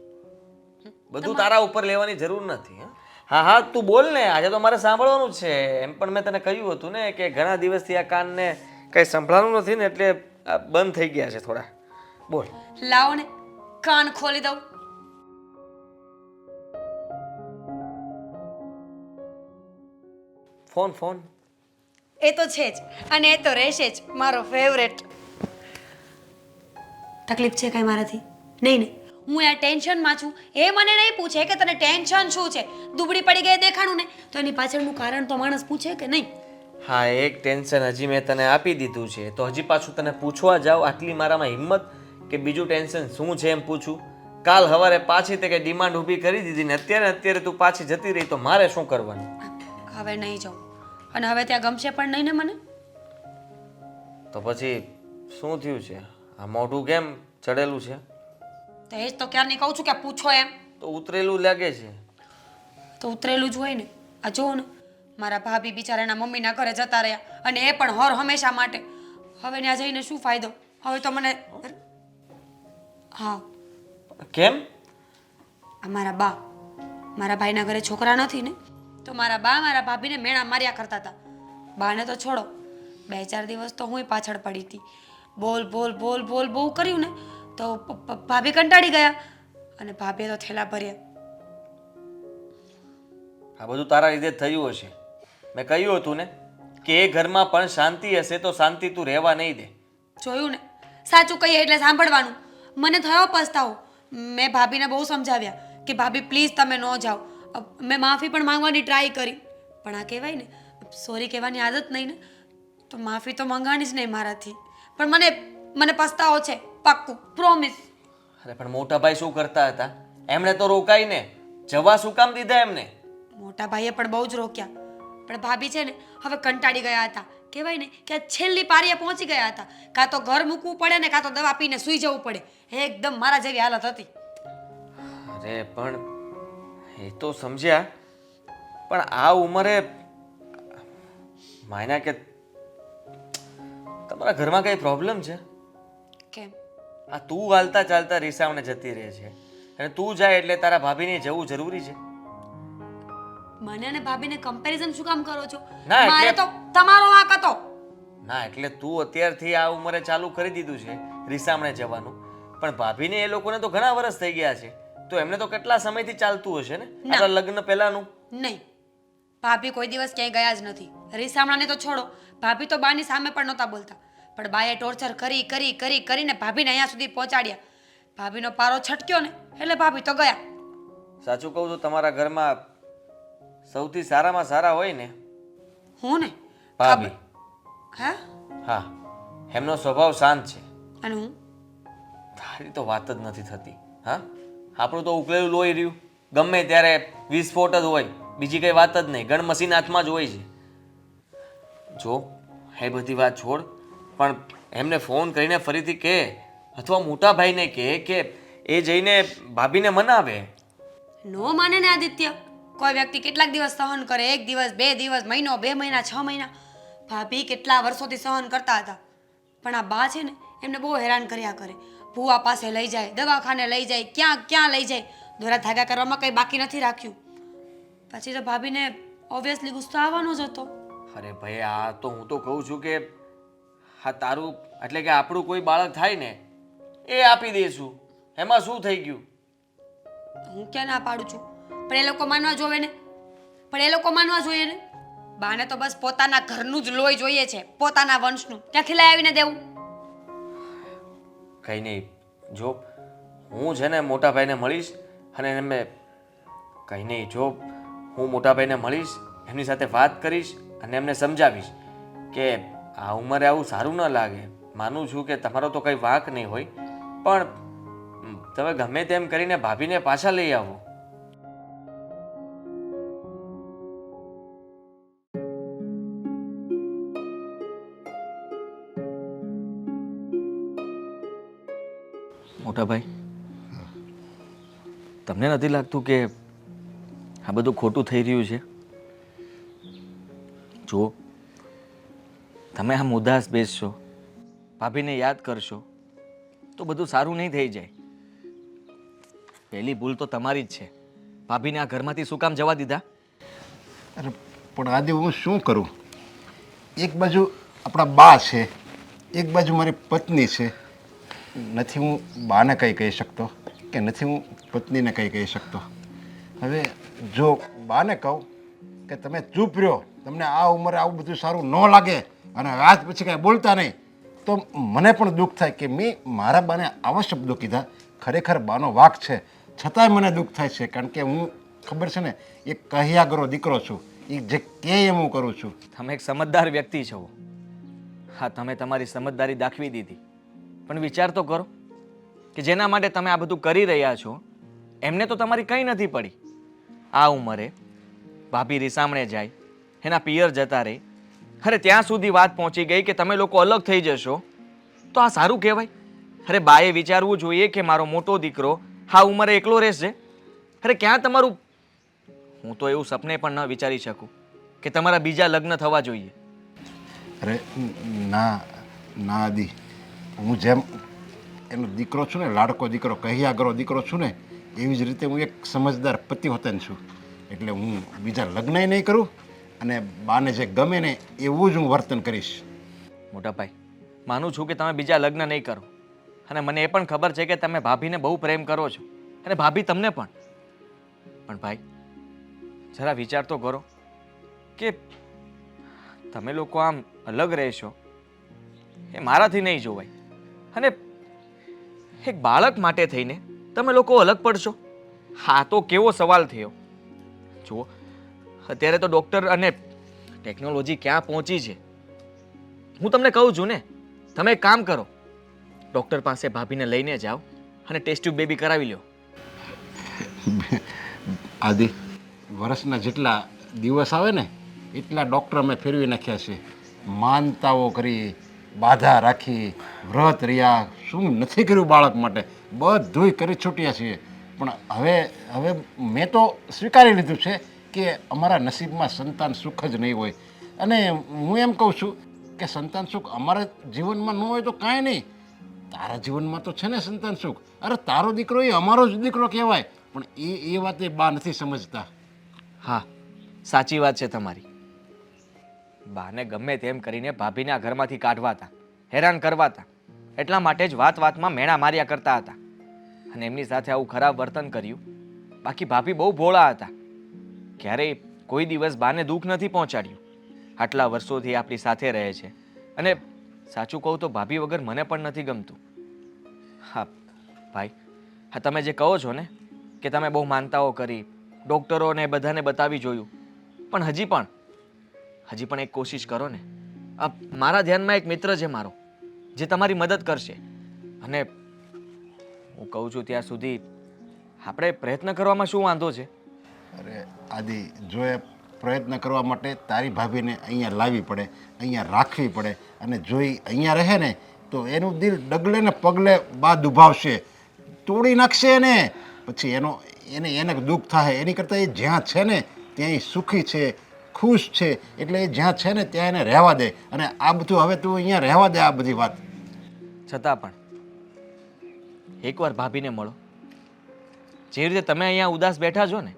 Speaker 1: બધું તારા ઉપર લેવાની જરૂર નથી. હા હા તું બોલ ને, આજે તો મારે સાંભળવાનું છે. એમ પણ મેં તને કહ્યું હતું ને કે ઘણા દિવસથી આ કાનને કંઈ સંભળાનું નથી ને એટલે આ બંધ થઈ ગયા છે થોડા. બોલ.
Speaker 2: લાવો ને કાન ખોલી દઉં.
Speaker 1: ફોન ફોન
Speaker 2: એ તો છે જ, અને એ તો રહેશે જ, મારો ફેવરેટ. તકલીફ છે કાંઈ મારાથી? નહીં ને, હું આ ટેન્શનમાં છું એ મને નહીં પૂછે કે તને ટેન્શન શું છે. દુબળી પડી ગઈ દેખાણું ને તો એની પાછળનું કારણ તો માણસ પૂછે કે નહીં?
Speaker 1: હા, એક ટેન્શન હજી મેં તને આપી દીધું છે તો હજી પાછું તને પૂછવા જાવ? આટલી મારામાં હિંમત કે બીજું ટેન્શન શું છે એમ પૂછું? કાલ સવારે પાછી તે કે ડિમાન્ડ ઊભી કરી દીધી ને અત્યારે તું પાછી જતી રહી તો મારે શું કરવાનું?
Speaker 2: હવે નહીં જાઉં, અને હવે ત્યાં ગમશે પણ નહીં ને મને.
Speaker 1: તો પછી શું થયું છે? આ મોઢું કેમ ચડેલું છે?
Speaker 2: તો એ જ તો ક્યારની કહું છું કે પૂછો એમ.
Speaker 1: તો ઉતરેલું લાગે છે.
Speaker 2: તો ઉતરેલું જ હોય ને. આ જુઓ ને, મારા ભાભી બિચારા એના મમ્મીના ઘરે જતા રહ્યા, અને એ પણ હર હંમેશા માટે. હવે ત્યાં જઈને શું ફાયદો? હવે તો મને હા.
Speaker 1: કેમ?
Speaker 2: મારા ભાઈના ઘરે છોકરા નથી ને, તો મારા બા મારા ભાભીને મેણા માર્યા કરતા હતા. બાને તો છોડો, 2-4 દિવસ તો હું પાછળ પડી હતી. બોલ બોલ બોલ બોલ બહુ કર્યું ને તો ભાભી કંટાળી ગયા અને ભાભીએ તો થેલા ભર્યા.
Speaker 1: આ બધું તારા લીધે થયું હશે. મેં કહ્યું હતું ને કે એ ઘરમાં પણ શાંતિ હશે તો શાંતિ તું રહેવા નહીં દે.
Speaker 2: જોયું ને, સાચું કહીએ એટલે સાંભળવાનું. મને થયો પસ્તાવો. મેં ભાભીને બહુ સમજાવ્યા કે ભાભી પ્લીઝ તમે ન જાઓ. મેં માફી પણ માંગવાની ટ્રાય કરી, પણ આ કહેવાય ને સોરી કહેવાની આદત નહીં ને, તો માફી તો માંગવાની જ નહીં મારાથી. પણ મને પસ્તાવો છે, પાક્કું, પ્રોમિસ.
Speaker 1: અરે પણ મોટા ભાઈ શું કરતા હતા? એમણે તો રોકાઈને જવા શું કામ દીધા એમને?
Speaker 2: મોટા ભાઈએ પણ બહુ જ રોક્યા, પણ ભાભી છે ને હવે કંટાળી ગયા હતા. કહેવાય ને કે આ છેલ્લી પારીએ પહોંચી ગયા હતા. કાં તો ઘર મૂકવું પડે ને કાં તો દવા પીને સૂઈ જવું પડે. એકદમ મારા જેવી હાલત હતી.
Speaker 1: અરે પણ એ તો સમજ્યા, પણ આ ઉંમરે માયના કે તમારા ઘરમાં કઈ પ્રોબ્લેમ છે?
Speaker 2: કેમ?
Speaker 1: આ તું હાલતા ચાલતા રીસાવને જતી રહે છે અને તું જાય એટલે તારા ભાભીને જવું જરૂરી છે?
Speaker 2: મને અને ભાભીને કમ્પેરિઝન શું કામ કરો છો?
Speaker 1: ના, એટલે-
Speaker 2: મારે તો તમારો વાંક હતો.
Speaker 1: ના, એટલે તું અત્યારથી આ ઉંમરે ચાલુ કરી દીધું છે રીસામણે જવાનું, પણ ભાભીને એ લોકોને તો ઘણા વર્ષ થઈ ગયા છે, તો એમને તો કેટલા સમયથી ચાલતું હશે ને
Speaker 2: ના.
Speaker 1: આપણા લગ્ન પહેલાનું.
Speaker 2: નહીં, ભાભી કોઈ દિવસ ક્યાંય ગયા જ નથી. રીસામણાને તો છોડો, ભાભી તો બાની સામે પણ નહોતા બોલતા, પણ બાએ ટોર્ચર કરી કરી કરી કરીને ભાભીને અહીંયા સુધી પહોંચાડ્યા. ભાભીનો પારો છટક્યો ને એટલે ભાભી તો ગયા.
Speaker 1: સાચું કહું તો તમારા ઘરમાં સૌથી સારામાં સારા હોય ને
Speaker 2: હું ને
Speaker 1: ભાભી.
Speaker 2: હા,
Speaker 1: હા, એમનો સ્વભાવ શાંત છે.
Speaker 2: અને હું
Speaker 1: તારી તો વાત જ નથી થતી. હા, આપણું તો ઉકલેલું લોહી રહ્યું, ગમે ત્યારે વિસ્ફોટ જ હોય, બીજી કઈ વાત જ નહીં, ગણ મશીન હાથમાં જ હોય છે. જો એ બધી વાત છોડ, પણ એમને ફોન કરીને ફરીથી કહે, અથવા મોટા ભાઈને કહે કે એ જઈને ભાભીને મનાવે.
Speaker 2: નો માને ને આદિત્ય, કોઈ વ્યક્તિ કેટલાક દિવસ સહન કરે, 1 દિવસ 2 દિવસ, મહિનો 2 મહિના 6 મહિના. ભાભી કેટલા વર્ષોથી સહન કરતા હતા, પણ આ બા છે ને એમને બહુ હેરાન કર્યા કરે. ભૂવા પાસે લઈ જાય, દવાખાને લઈ જાય, ક્યાં ક્યાં લઈ જાય, દોરા ધાગા કરવામાં કંઈ બાકી નથી રાખ્યું. પછી તો ભાભીને ઓબ્વિયસલી ગુસ્સો આવવાનો જ હતો.
Speaker 1: અરે ભાઈ, આ તો હું તો કહું છું કે હા તારું એટલે કે આપણું કોઈ બાળક થાય ને એ આપી દઈશું, એમાં શું થઈ ગયું?
Speaker 2: હું ક્યાં ના પાડું છું, પણ એ લોકો માનવા જોવે ને, પણ એ લોકો માનવા જોઈએ ને. બાને તો બસ પોતાના ઘરનું જ લોહી જોઈએ છે, પોતાના વંશનું. ક્યાંથી લઈ આવીને દેવું?
Speaker 1: કંઈ નહીં, જો હું છે ને મોટા ભાઈને મળીશ અને એમને કંઈ નહીં, જો હું મોટા ભાઈને મળીશ, એમની સાથે વાત કરીશ અને એમને સમજાવીશ કે આ ઉંમરે આવું સારું ન લાગે. માનું છું કે તમારો તો કંઈ વાંક નહીં હોય, પણ તમે ગમે તેમ કરીને ભાભીને પાછા લઈ આવો. મોટા ભાઈ, તમને નથી લાગતું કે આ બધું ખોટું થઈ રહ્યું છે? જો તમે આમ ઉદાસ બેસશો, ભાભીને યાદ કરશો તો બધું સારું નહીં થઈ જાય. પહેલી ભૂલ તો તમારી જ છે. ભાભીને આ ઘરમાંથી શું કામ જવા દીધા?
Speaker 5: અરે પણ આજે હું શું કરું? એક બાજુ આપણા બા છે, એક બાજુ મારી પત્ની છે. નથી હું બાને કંઈ કહી શકતો કે નથી હું પત્નીને કંઈ કહી શકતો. હવે જો બાને કહું કે તમે ચૂપ રહ્યો, તમને આ ઉંમરે આવું બધું સારું ન લાગે અને આજ પછી કાંઈ બોલતા નહીં, તો મને પણ દુઃખ થાય કે મેં મારા બાને આવા શબ્દો કીધા. ખરેખર બાનો વાંક છે, છતાંય મને દુઃખ થાય છે, કારણ કે હું ખબર છે ને એક કહ્યાગરો દીકરો છું, એ જે કહે એમ હું કરું છું.
Speaker 1: તમે એક સમજદાર વ્યક્તિ છો. હા, તમે તમારી સમજદારી દાખવી દીધી, પણ વિચાર તો કરો કે જેના માટે તમે આ બધું કરી રહ્યા છો એમને તો તમારી કંઈ નથી પડી. આ ઉંમરે ભાભી રીસામણે જાય, એના પિયર જતા રહે, અરે ત્યાં સુધી વાત પહોંચી ગઈ કે તમે લોકો અલગ થઈ જશો, તો આ સારું કહેવાય? અરે બાએ વિચારવું જોઈએ કે મારો મોટો દીકરો આ ઉંમરે એકલો રહેશે. અરે ક્યાં તમારું, હું તો એવું સપને પણ ન વિચારી શકું કે તમારા બીજા લગ્ન થવા જોઈએ.
Speaker 5: અરે ના ના આદિ, હું જેમ એનો દીકરો છું ને, લાડકો દીકરો, કહ્યાગરો દીકરો છું ને, એવી જ રીતે હું એક સમજદાર પતિ હોતન છું. એટલે હું બીજા લગ્નય નહીં કરું અને બાને જે ગમે ને એવું જ હું વર્તન કરીશ.
Speaker 1: મોટા ભાઈ, માનું છું કે તમે બીજા લગ્ન નહીં કરો, અને મને એ પણ ખબર છે કે તમે ભાભીને બહુ પ્રેમ કરો છો અને ભાભી તમને પણ. પણ ભાઈ, જરા વિચાર તો કરો કે તમે લોકો આમ અલગ રહેશો એ મારાથી નહીં જોવાય, અને એક બાળક માટે થઈને તમે લોકો અલગ પડશો. હા, તો કેવો સવાલ થયો. જુઓ, અત્યારે તો ડૉક્ટર અને ટેકનોલોજી ક્યાં પહોંચી છે. હું તમને કહું છું ને, તમે એક કામ કરો, ડૉક્ટર પાસે ભાભીને લઈને જાઓ અને ટેસ્ટ ટ્યુબ બેબી કરાવી લો.
Speaker 5: આદિ, વર્ષના જેટલા દિવસ આવે ને એટલા ડૉક્ટર અમે ફેરવી નાખ્યા છે. માનતાઓ કરી, બાધા રાખી, વ્રત રહ્યા, શું નથી કર્યું બાળક માટે, બધુંય કરી છૂટ્યા છીએ. પણ હવે મેં તો સ્વીકારી લીધું છે કે અમારા નસીબમાં સંતાન સુખ જ નહીં હોય. અને હું એમ કહું છું કે સંતાન સુખ અમારા જીવનમાં ન હોય તો કાંઈ નહીં, તારા જીવનમાં તો છે ને સંતાન સુખ. અરે તારો દીકરો એ અમારો જ દીકરો કહેવાય. પણ એ વાતે બા નથી સમજતા.
Speaker 1: હા, સાચી વાત છે તમારી. બાને ગમે તેમ કરીને ભાભીને આ ઘરમાંથી કાઢવા હતા, હેરાન કરવા હતા. એટલા માટે જ વાતમાં મેણા માર્યા કરતા હતા અને એમની સાથે આવું ખરાબ વર્તન કર્યું. બાકી ભાભી બહુ ભોળા હતા, ક્યારેય કોઈ દિવસ બાને દુઃખ નથી પહોંચાડ્યું. આટલા વર્ષોથી આપણી સાથે રહે છે અને સાચું કહું તો ભાભી વગર મને પણ નથી ગમતું. હા ભાઈ, હા તમે જે કહો છો ને કે તમે બહુ માનતાઓ કરી, ડૉક્ટરોને બધાને બતાવી જોયું, પણ હજી પણ એક કોશિશ કરો ને. મારા ધ્યાનમાં એક મિત્ર છે મારો જે તમારી મદદ કરશે અને હું કહું છું ત્યાં સુધી આપણે પ્રયત્ન કરવામાં શું વાંધો છે?
Speaker 5: અરે આદિ, જો એ પ્રયત્ન કરવા માટે તારી ભાભીને અહીંયા લાવવી પડે, અહીંયા રાખવી પડે. અને જો એ અહીંયા રહે ને તો એનું દિલ ડગલે ને પગલે બા દુભાવશે, તોડી નાખશે એને. પછી એને દુઃખ થાય. એની કરતાં એ જ્યાં છે ને ત્યાં એ સુખી છે, ખુશ છે. એટલે એ જ્યાં છે ને ત્યાં એને રહેવા દે. અને આ બધું હવે તું અહીંયા રહેવા દે આ બધી વાત.
Speaker 1: છતાં પણ એકવાર ભાભીને મળો. જે રીતે તમે અહીંયા ઉદાસ બેઠા છો ને,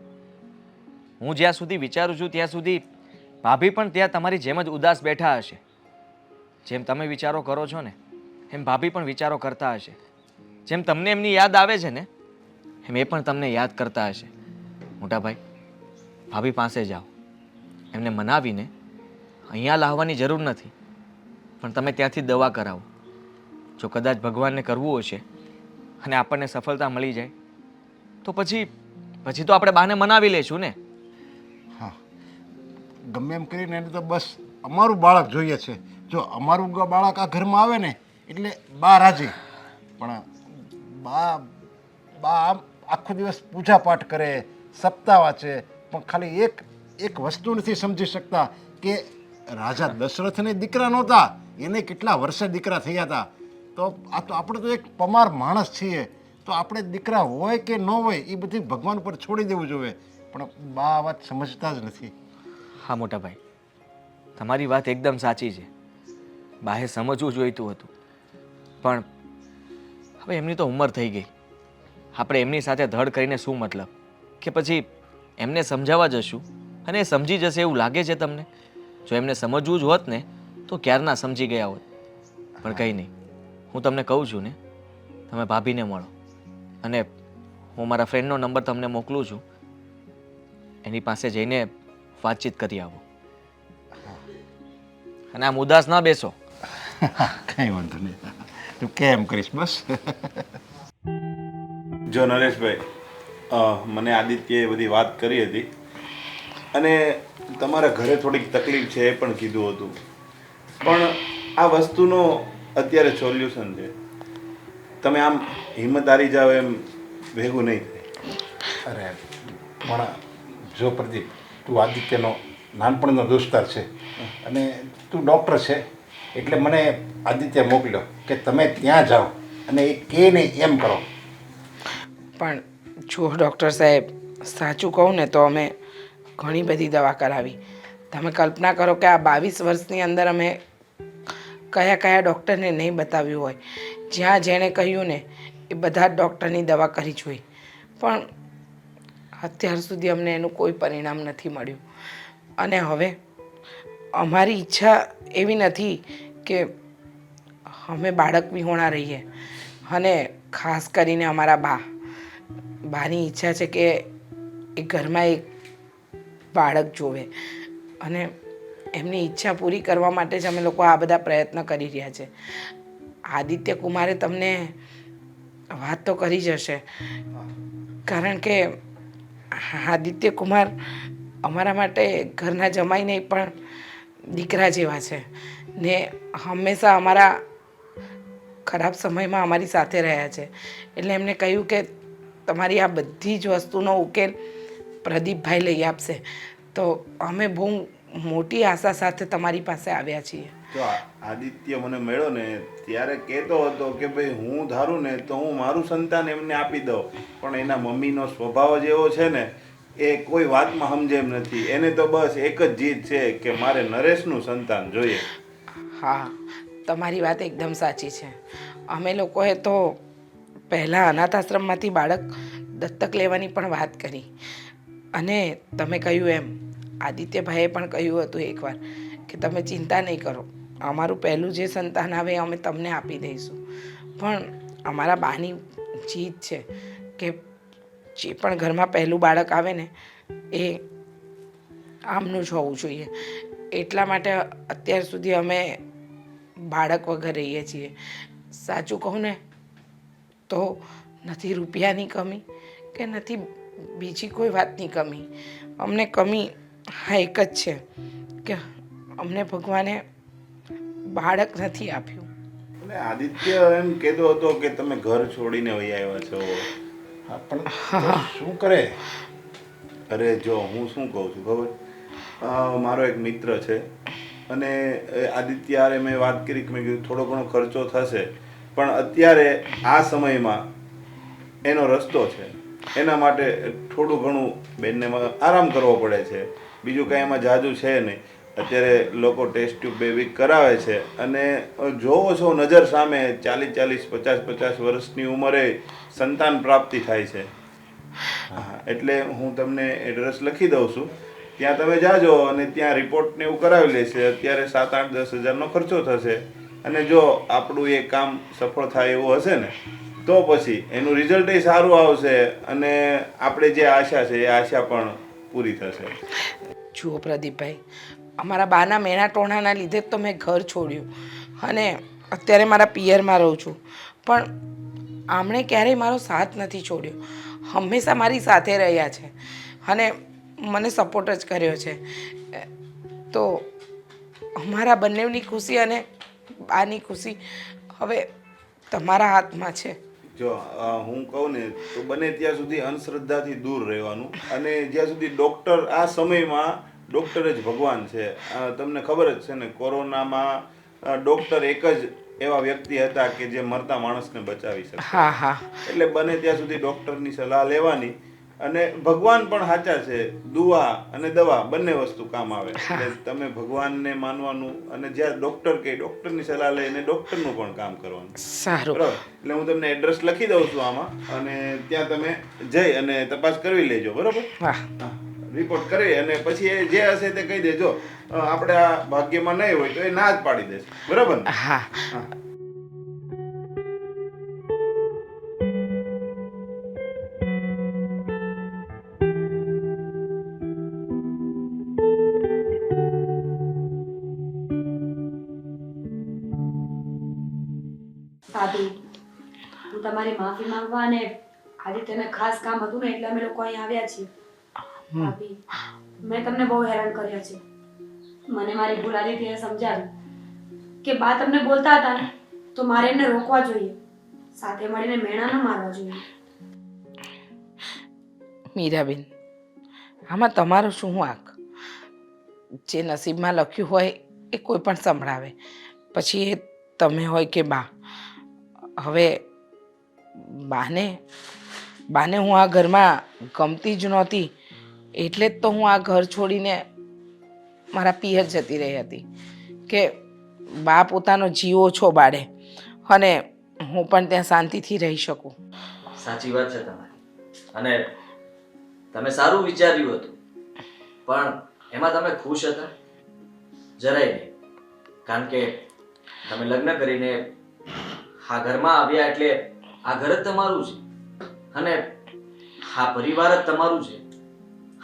Speaker 1: હું જ્યાં સુધી વિચારું છું ત્યાં સુધી ભાભી પણ ત્યાં તમારી જેમ જ ઉદાસ બેઠા હશે. જેમ તમે વિચારો કરો છો ને એમ ભાભી પણ વિચારો કરતા હશે. જેમ તમને એમની યાદ આવે છે ને એમ એ પણ તમને યાદ કરતા હશે. મોટા ભાઈ, ભાભી પાસે જાઓ, એમને મનાવીને અહીંયા લાવવાની જરૂર નથી, પણ તમે ત્યાંથી દવા કરાવો. જો કદાચ ભગવાનને કરવું હશે અને આપણને સફળતા મળી જાય તો પછી તો આપણે બાને મનાવી લઈશું ને.
Speaker 5: હા, ગમે એમ કરીને એને તો બસ અમારું બાળક જોઈએ છે. જો અમારું બાળક આ ઘરમાં આવે ને એટલે બા રાજી. પણ બા આમ આખો દિવસ પૂજા પાઠ કરે, સપ્તાહ વાંચે, પણ ખાલી એક વસ્તુ નથી સમજી શકતા કે રાજા દશરથને દીકરા નહોતા, એને કેટલા વર્ષે દીકરા થયા હતા. તો આપણે તો એક પમાર માણસ છીએ, તો આપણે દીકરા હોય કે ન હોય એ બધી ભગવાન ઉપર છોડી દેવું જોઈએ. પણ બા આ વાત સમજતા જ નથી.
Speaker 1: હા મોટા ભાઈ, તમારી વાત એકદમ સાચી છે. બાએ સમજવું જોઈતું હતું, પણ હવે એમની તો ઉંમર થઈ ગઈ. આપણે એમની સાથે ધડ કરીને શું મતલબ? કે પછી એમને સમજાવવા જશું અને એ સમજી જશે એવું લાગે છે તમને? જો એમને સમજવું જ હોત ને તો ક્યારના સમજી ગયા હોત. પણ કંઈ નહીં, હું તમને કહું છું ને, તમે ભાભીને મળો અને હું મારા ફ્રેન્ડનો નંબર તમને મોકલું છું, એની પાસે જઈને વાતચીત કરી આવો. અને આમ ઉદાસ ના બેસો.
Speaker 5: કંઈ વાંધો નહીં, તું કેમ કરીશ બસ.
Speaker 6: જો નરેશભાઈ, મને આદિત્યએ બધી વાત કરી હતી અને તમારા ઘરે થોડીક તકલીફ છે એ પણ કીધું હતું. પણ આ વસ્તુનો અત્યારે સોલ્યુશન છે. તમે આમ હિંમત હારી જાઓ એમ ભેગું નહીં થાય.
Speaker 5: અરે પણ જો પ્રદીપ, તું આદિત્યનો નાનપણનો દોસ્તાર છે અને તું ડૉક્ટર છે, એટલે મને આદિત્ય મોકલ્યો કે તમે ત્યાં જાઓ અને એ કહે ને એમ કરો.
Speaker 3: પણ જો ડૉક્ટર સાહેબ, સાચું કહું ને તો અમે ઘણી બધી દવા કરાવી. તમે કલ્પના કરો કે આ 22 વર્ષની અંદર અમે કયા ડૉક્ટરને નહીં બતાવ્યું હોય. જ્યાં જેણે કહ્યું ને એ બધા જ ડૉક્ટરની દવા કરી જોઈ, પણ અત્યાર સુધી અમને એનું કોઈ પરિણામ નથી મળ્યું. અને હવે અમારી ઈચ્છા એવી નથી કે અમે બાળક વિહોણા રહીએ. અને ખાસ કરીને અમારા બાની ઈચ્છા છે કે એ ઘરમાં એક બાળક જોવે, અને એમની ઈચ્છા પૂરી કરવા માટે જ અમે લોકો આ બધા પ્રયત્ન કરી રહ્યા છે. આદિત્ય કુમારે તમને વાત તો કરી જ હશે, કારણ કે આદિત્ય કુમાર અમારા માટે ઘરના જમાઈ નહીં પણ દીકરા જેવા છે ને હંમેશા અમારા ખરાબ સમયમાં અમારી સાથે રહ્યા છે. એટલે એમને કહ્યું કે તમારી આ બધી જ વસ્તુનો ઉકેલ પ્રદીપભાઈ લઈ આપશે. તો અમે બહુ મોટી આશા સાથે તમારી પાસે આવ્યા છીએ.
Speaker 6: જો આદિત્ય મને મળ્યો ને ત્યારે કહેતો હતો કે ભાઈ હું ધારું ને તો હું મારું સંતાન એમને આપી દઉં, પણ એના મમ્મીનો સ્વભાવ જ એવો છે ને એ કોઈ વાતમાં સમજે એમ નથી. એને તો બસ એક જ જીદ છે કે મારે નરેશનું સંતાન જોઈએ.
Speaker 3: હા, તમારી વાત એકદમ સાચી છે. અમે લોકોએ તો પહેલાં અનાથ આશ્રમમાંથી બાળક દત્તક લેવાની પણ વાત કરી, અને તમે કહ્યું એમ આદિત્યભાઈએ પણ કહ્યું હતું એકવાર કે તમે ચિંતા નહીં કરો, અમારું પહેલું જે સંતાન આવે અમે તમને આપી દઈશું. પણ અમારા બાની જીદ છે કે જે પણ ઘરમાં પહેલું બાળક આવે ને એ આમનું જ હોવું જોઈએ. એટલા માટે અત્યાર સુધી અમે બાળક વગર રહીએ છીએ. સાચું કહું ને તો નથી રૂપિયાની કમી કે નથી બીજી કોઈ વાતની કમી. અમને કમી હા એક જ છે કે અમને ભગવાને બાળક નથી આપ્યું.
Speaker 6: અને આદિત્ય એમ કહેતો હતો કે તમે ઘર છોડીને વહી આવ્યા છો.
Speaker 5: હા, પણ તો શું કરે?
Speaker 6: અરે જો હું શું કહું છું ખબર, મારો એક મિત્ર છે અને આદિત્ય હારે મેં વાત કરી કે મેં કીધું થોડો ઘણો ખર્ચો થશે, પણ અત્યારે આ સમયમાં એનો રસ્તો છે, એના માટે થોડું ઘણું બેનને આરામ કરવો પડે છે. બીજું કાંઈ એમાં જાજુ છે નહીં. અત્યારે લોકો ટેસ્ટ ટ્યુબ બેબી કરાવે છે અને જોવો છો નજર સામે 40-40, 50-50 વર્ષની ઉંમરે સંતાન પ્રાપ્તિ થાય છે. હા, એટલે હું તમને એડ્રેસ લખી દઉં છું, ત્યાં તમે જાજો અને ત્યાં રિપોર્ટને એવું કરાવી લેશે. અત્યારે 7-8-10 હજારનો ખર્ચો થશે અને જો આપણું એ કામ સફળ થાય એવું હશે ને તો પછી એનું રિઝલ્ટ એ સારું આવશે અને આપણે જે આશા છે એ આશા પણ પૂરી થશે.
Speaker 3: જુઓ પ્રદીપભાઈ, અમારા બાના મેણા ટોણાના લીધે જ તો મેં ઘર છોડ્યું અને અત્યારે મારા પિયરમાં રહું છું. પણ આમણે ક્યારેય મારો સાથ નથી છોડ્યો, હંમેશા મારી સાથે રહ્યા છે અને મને સપોર્ટ જ કર્યો છે. તો અમારા બંનેની ખુશી અને બાની ખુશી હવે તમારા હાથમાં છે.
Speaker 6: જો હું કહું ને તો બને ત્યાં સુધી અંધશ્રદ્ધાથી દૂર રહેવાનું, અને જ્યાં સુધી ડૉક્ટર આ સમયમાં ડૉક્ટર જ ભગવાન છે. તમને ખબર જ છે ને કોરોનામાં ડૉક્ટર એક જ એવા વ્યક્તિ હતા કે જે મરતા માણસને બચાવી શકે.
Speaker 3: હા હા,
Speaker 6: એટલે બને ત્યાં સુધી ડૉક્ટરની સલાહ લેવાની, અને ભગવાન પણ સાચા છે. દુઆ અને દવા બંને વસ્તુ કામ આવે. એટલે તમે ભગવાનને માનવાનું અને જ્યાં ડૉક્ટર કે ડૉક્ટરની સલાહ લઈને ડૉક્ટરનું પણ કામ કરવાનું.
Speaker 3: સારું.
Speaker 6: બરાબર. એટલે હું તમને એડ્રેસ લખી દઉં છું આમાં, અને ત્યાં તમે જઈ અને તપાસ કરવી લેજો. બરાબર.
Speaker 3: વાહ,
Speaker 6: રિપોર્ટ કરી અને પછી એ જે હશે તે કહી દેજો. આપણે આ ભાગ્યમાં નહીં હોય તો એ ના જ પાડી દેશે. બરાબર ને?
Speaker 3: હા.
Speaker 6: હા.
Speaker 2: ભાભી, હું તમારી માફી માંગવા અને આદિત્યને ખાસ કામ હતું ને એટલે અમે લોકો અહીં આવ્યા છીએ. ભાભી, મેં તમને બહુ હેરાન કર્યા છે. મને મારી ભૂલ આદિત્યએ સમજાવી કે બા તમને બોલતા હતા ને તો મારે એમને રોકવા જોઈએ, સાથે મળીને મેણા ન મારવા જોઈએ.
Speaker 3: મીરાબેન, આમાં તમારો શું વાંક? જે નસીબમાં લખ્યું હોય એ કોઈ પણ સંભળાવે, પછી એ તમે હોય કે બા. હવે બાને હું આ ઘરમાં ગમતી જ નહોતી, એટલે જ તો હું આ ઘર છોડીને મારા પિયર જતી રહી હતી કે બા પોતાનો જીવ ઓછો બાળે અને હું પણ ત્યાં શાંતિથી રહી શકું.
Speaker 1: સાચી વાત છે તમારી, અને તમે સારું વિચાર્યું હતું, પણ એમાં તમે ખુશ હતા? જરાય નહીં. કારણ કે તમે લગ્ન કરીને આ ઘરમાં આવ્યા એટલે આ ઘર જ તમારું છે અને આ પરિવાર જ તમારું છે.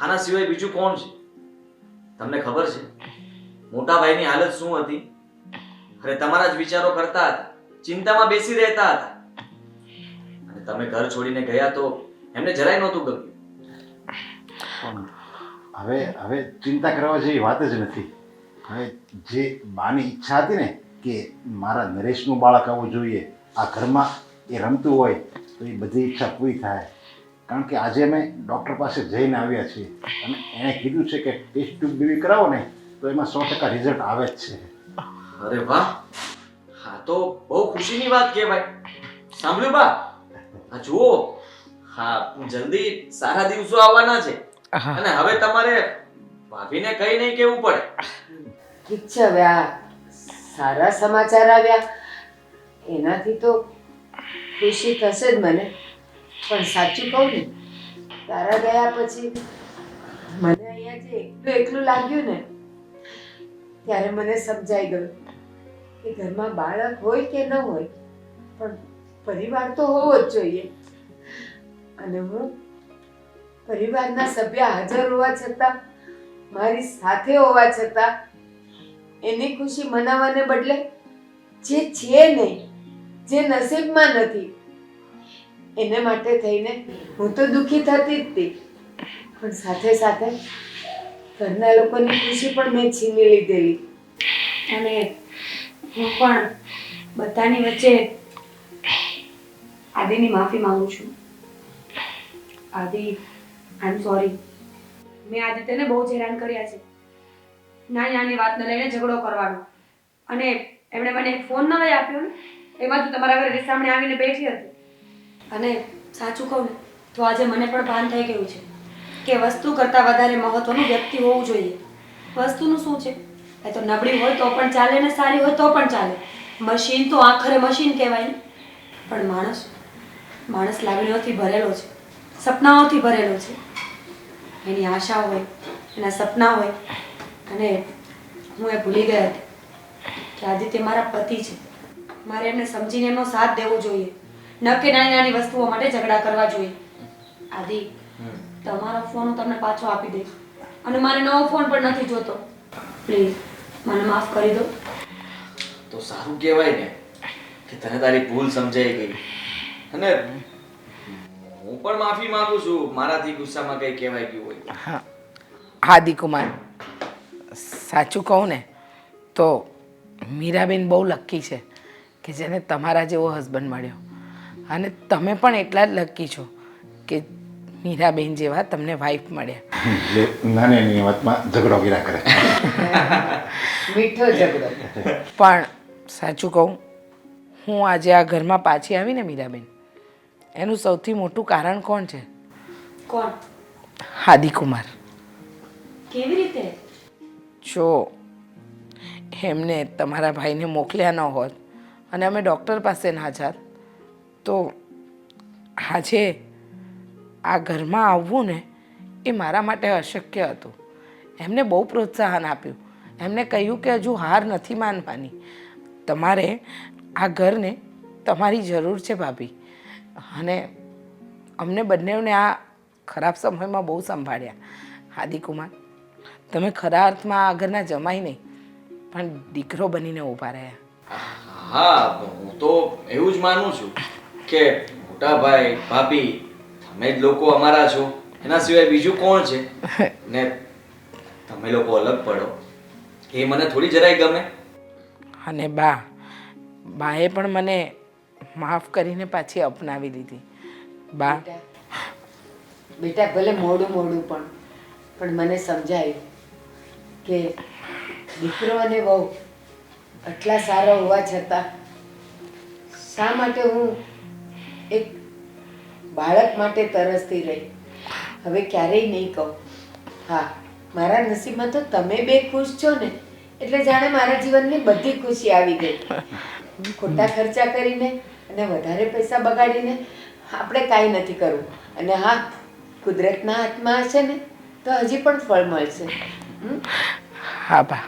Speaker 1: આના સિવાય બીજું કોણ છે? તમને ખબર છે મોટા ભાઈની હાલત શું હતી? અરે તમારા જ વિચારો કરતા હતા, ચિંતામાં બેસી રહેતા હતા, અને તમે ઘર છોડીને ગયા તો એમને જરાય નહોતું ગમ્યું.
Speaker 5: પણ હવે ચિંતા કરવા જેવી વાત જ નથી. હવે જે બાની ઈચ્છા હતી ને કે મારા નરેશનું બાળક આવવું જોઈએ આ ઘરમાં, એ રમતું હોય તો એ બધી ઈચ્છા પૂરી થાય. કારણ કે આજે અમે ડૉક્ટર પાસે જઈને આવ્યા છીએ અને એણે કીધું છે કે ટેસ્ટ ટ્યુબ બેબી કરાવો ને તો એમાં 100% રિઝલ્ટ આવે જ છે.
Speaker 1: અરે વાહ, હા તો બહુ ખુશીની વાત કહેવાય. સાંભળ્યું બા? હા જુઓ, હા જલ્દી સારા દિવસો આવવાના છે અને હવે તમારે ભાભીને કઈ નહીં કહેવું પડે.
Speaker 4: ઠીક છે, હવે આ સારા સમાચાર આવ્યા એનાથી તો ખુશી થશે જ મને. પણ સાચું કહું ને, તારા ગયા પછી મને અહીંયા જે એકલું એકલું લાગ્યું ને, ત્યારે મને સમજાઈ ગયું કે ઘરમાં બાળક હોય કે ન હોય પણ પરિવાર તો હોવો જ જોઈએ. અને હું પરિવારના સભ્ય હાજર હોવા છતાં, મારી સાથે હોવા છતાં એની ખુશી મનાવવાને બદલે જે છે નહીં, જે નસીબમાં નથી, એને માટે થઈને હું તો દુઃખી થતી જ હતી. પણ સાથે સાથે ઘરના લોકોની ખુશી પણ મેં છીની લીધેલી.
Speaker 2: અને હું પણ બધાની વચ્ચે આદિની માફી માંગુ છું. આદિ, આઈ એમ સોરી. મેં આદિત્યને બહુ જ હેરાન કર્યા છે. નાની નાની વાતને લઈને ઝઘડો કરવાનો. અને એમણે મને એક ફોન ન લઈ આપ્યો ને, એમાં તું તમારા ઘરે સામે આવીને બેઠી હતી. અને સાચું કહું ને તો આજે મને પણ ભાન થઈ ગયું છે કે વસ્તુ કરતાં વધારે મહત્વનું વ્યક્તિ હોવું જોઈએ. વસ્તુનું શું છે, એ તો નબળી હોય તો પણ ચાલે ને સારી હોય તો પણ ચાલે. મશીન તો આખરે મશીન કહેવાય ને. પણ માણસ લાગણીઓથી ભરેલો છે, સપનાઓથી ભરેલો છે. એની આશા હોય, એના સપના હોય. અને હું એ ભૂલી ગઈ હતી કે આદિત્ય મારા પતિ છે. મારે એમને સમજીને એમનો સાથ દેવો જોઈએ, ન કે નાની નાની વસ્તુઓ માટે ઝઘડા કરવા જોઈએ. આદિ, તમારો ફોન હું તમને પાછો આપી દઈશ અને મારે નવો ફોન પણ નથી જોતો. પ્લીઝ મને માફ કરી દો.
Speaker 1: તો સારું કહેવાય ને કે તને તારી ભૂલ સમજાઈ ગઈ. અને હું પણ માફી માંગુ છું મારાથી ગુસ્સામાં કઈ કહેવાય ગયું હોય.
Speaker 3: હા આદિકુમાર, સાચું કહું ને તો મીરાબેન બહુ લકી છે કે જેને તમારા જેવો હસબન્ડ મળ્યો. અને તમે પણ એટલા જ લકી છો કે મીરાબેન જેવા તમને વાઈફ મળ્યા.
Speaker 5: એટલે નાની નાની વાતમાં ઝઘડો કર્યા કરે.
Speaker 4: મીઠો ઝઘડો.
Speaker 3: પણ સાચું કહું, હું આજે આ ઘરમાં પાછી આવીને મીરાબેન, એનું સૌથી મોટું કારણ કોણ છે?
Speaker 2: કોણ?
Speaker 3: આદિકુમાર.
Speaker 2: કેવી રીતે?
Speaker 3: જો એમને તમારા ભાઈને મોકલ્યા ન હોત અને અમે ડૉક્ટર પાસે ના જાત તો આજે આ ઘરમાં આવવું ને એ મારા માટે અશક્ય હતું. એમને બહુ પ્રોત્સાહન આપ્યું. એમને કહ્યું કે હજુ હાર નથી માનવાની, તમારે આ ઘરને તમારી જરૂર છે ભાભી. અને અમને બંનેઓને આ ખરાબ સમયમાં બહુ સંભાળ્યા. આદિકુમાર, તમે ખરા અર્થમાં આ ઘરના જમાઈ નહીં પણ દીકરો બનીને ઊભા રહ્યા.
Speaker 1: હા, હું તો એવું જ માનું છું કે મોટા ભાઈ ભાભી તમે જ લોકો અમારા છો, એના સિવાય બીજું કોણ છે? ને તમે લોકો અલગ પડો એ મને થોડી જરાય ગમે.
Speaker 3: અને બાએ પણ મને માફ કરીને પાછી અપનાવી લીધી. બા,
Speaker 4: બેટા ભલે મોડું પણ મને સમજાયું કે દીકરો અને વહુ આટલા સારા હોવા છતાં શા માટે હું એક બાળક માટે તરસતી રહી. હવે ક્યારેય નહીં કહું. હા, મારા નસીબમાં તો તમે બે ખુશ છો ને એટલે જાણે મારા જીવનની બધી ખુશી આવી ગઈ. ખોટા ખર્ચા કરીને અને વધારે પૈસા બગાડીને આપણે કાંઈ નથી કરવું. અને હા, કુદરતના હાથમાં હશે ને તો હજી પણ ફળ મળશે.
Speaker 3: હા બા.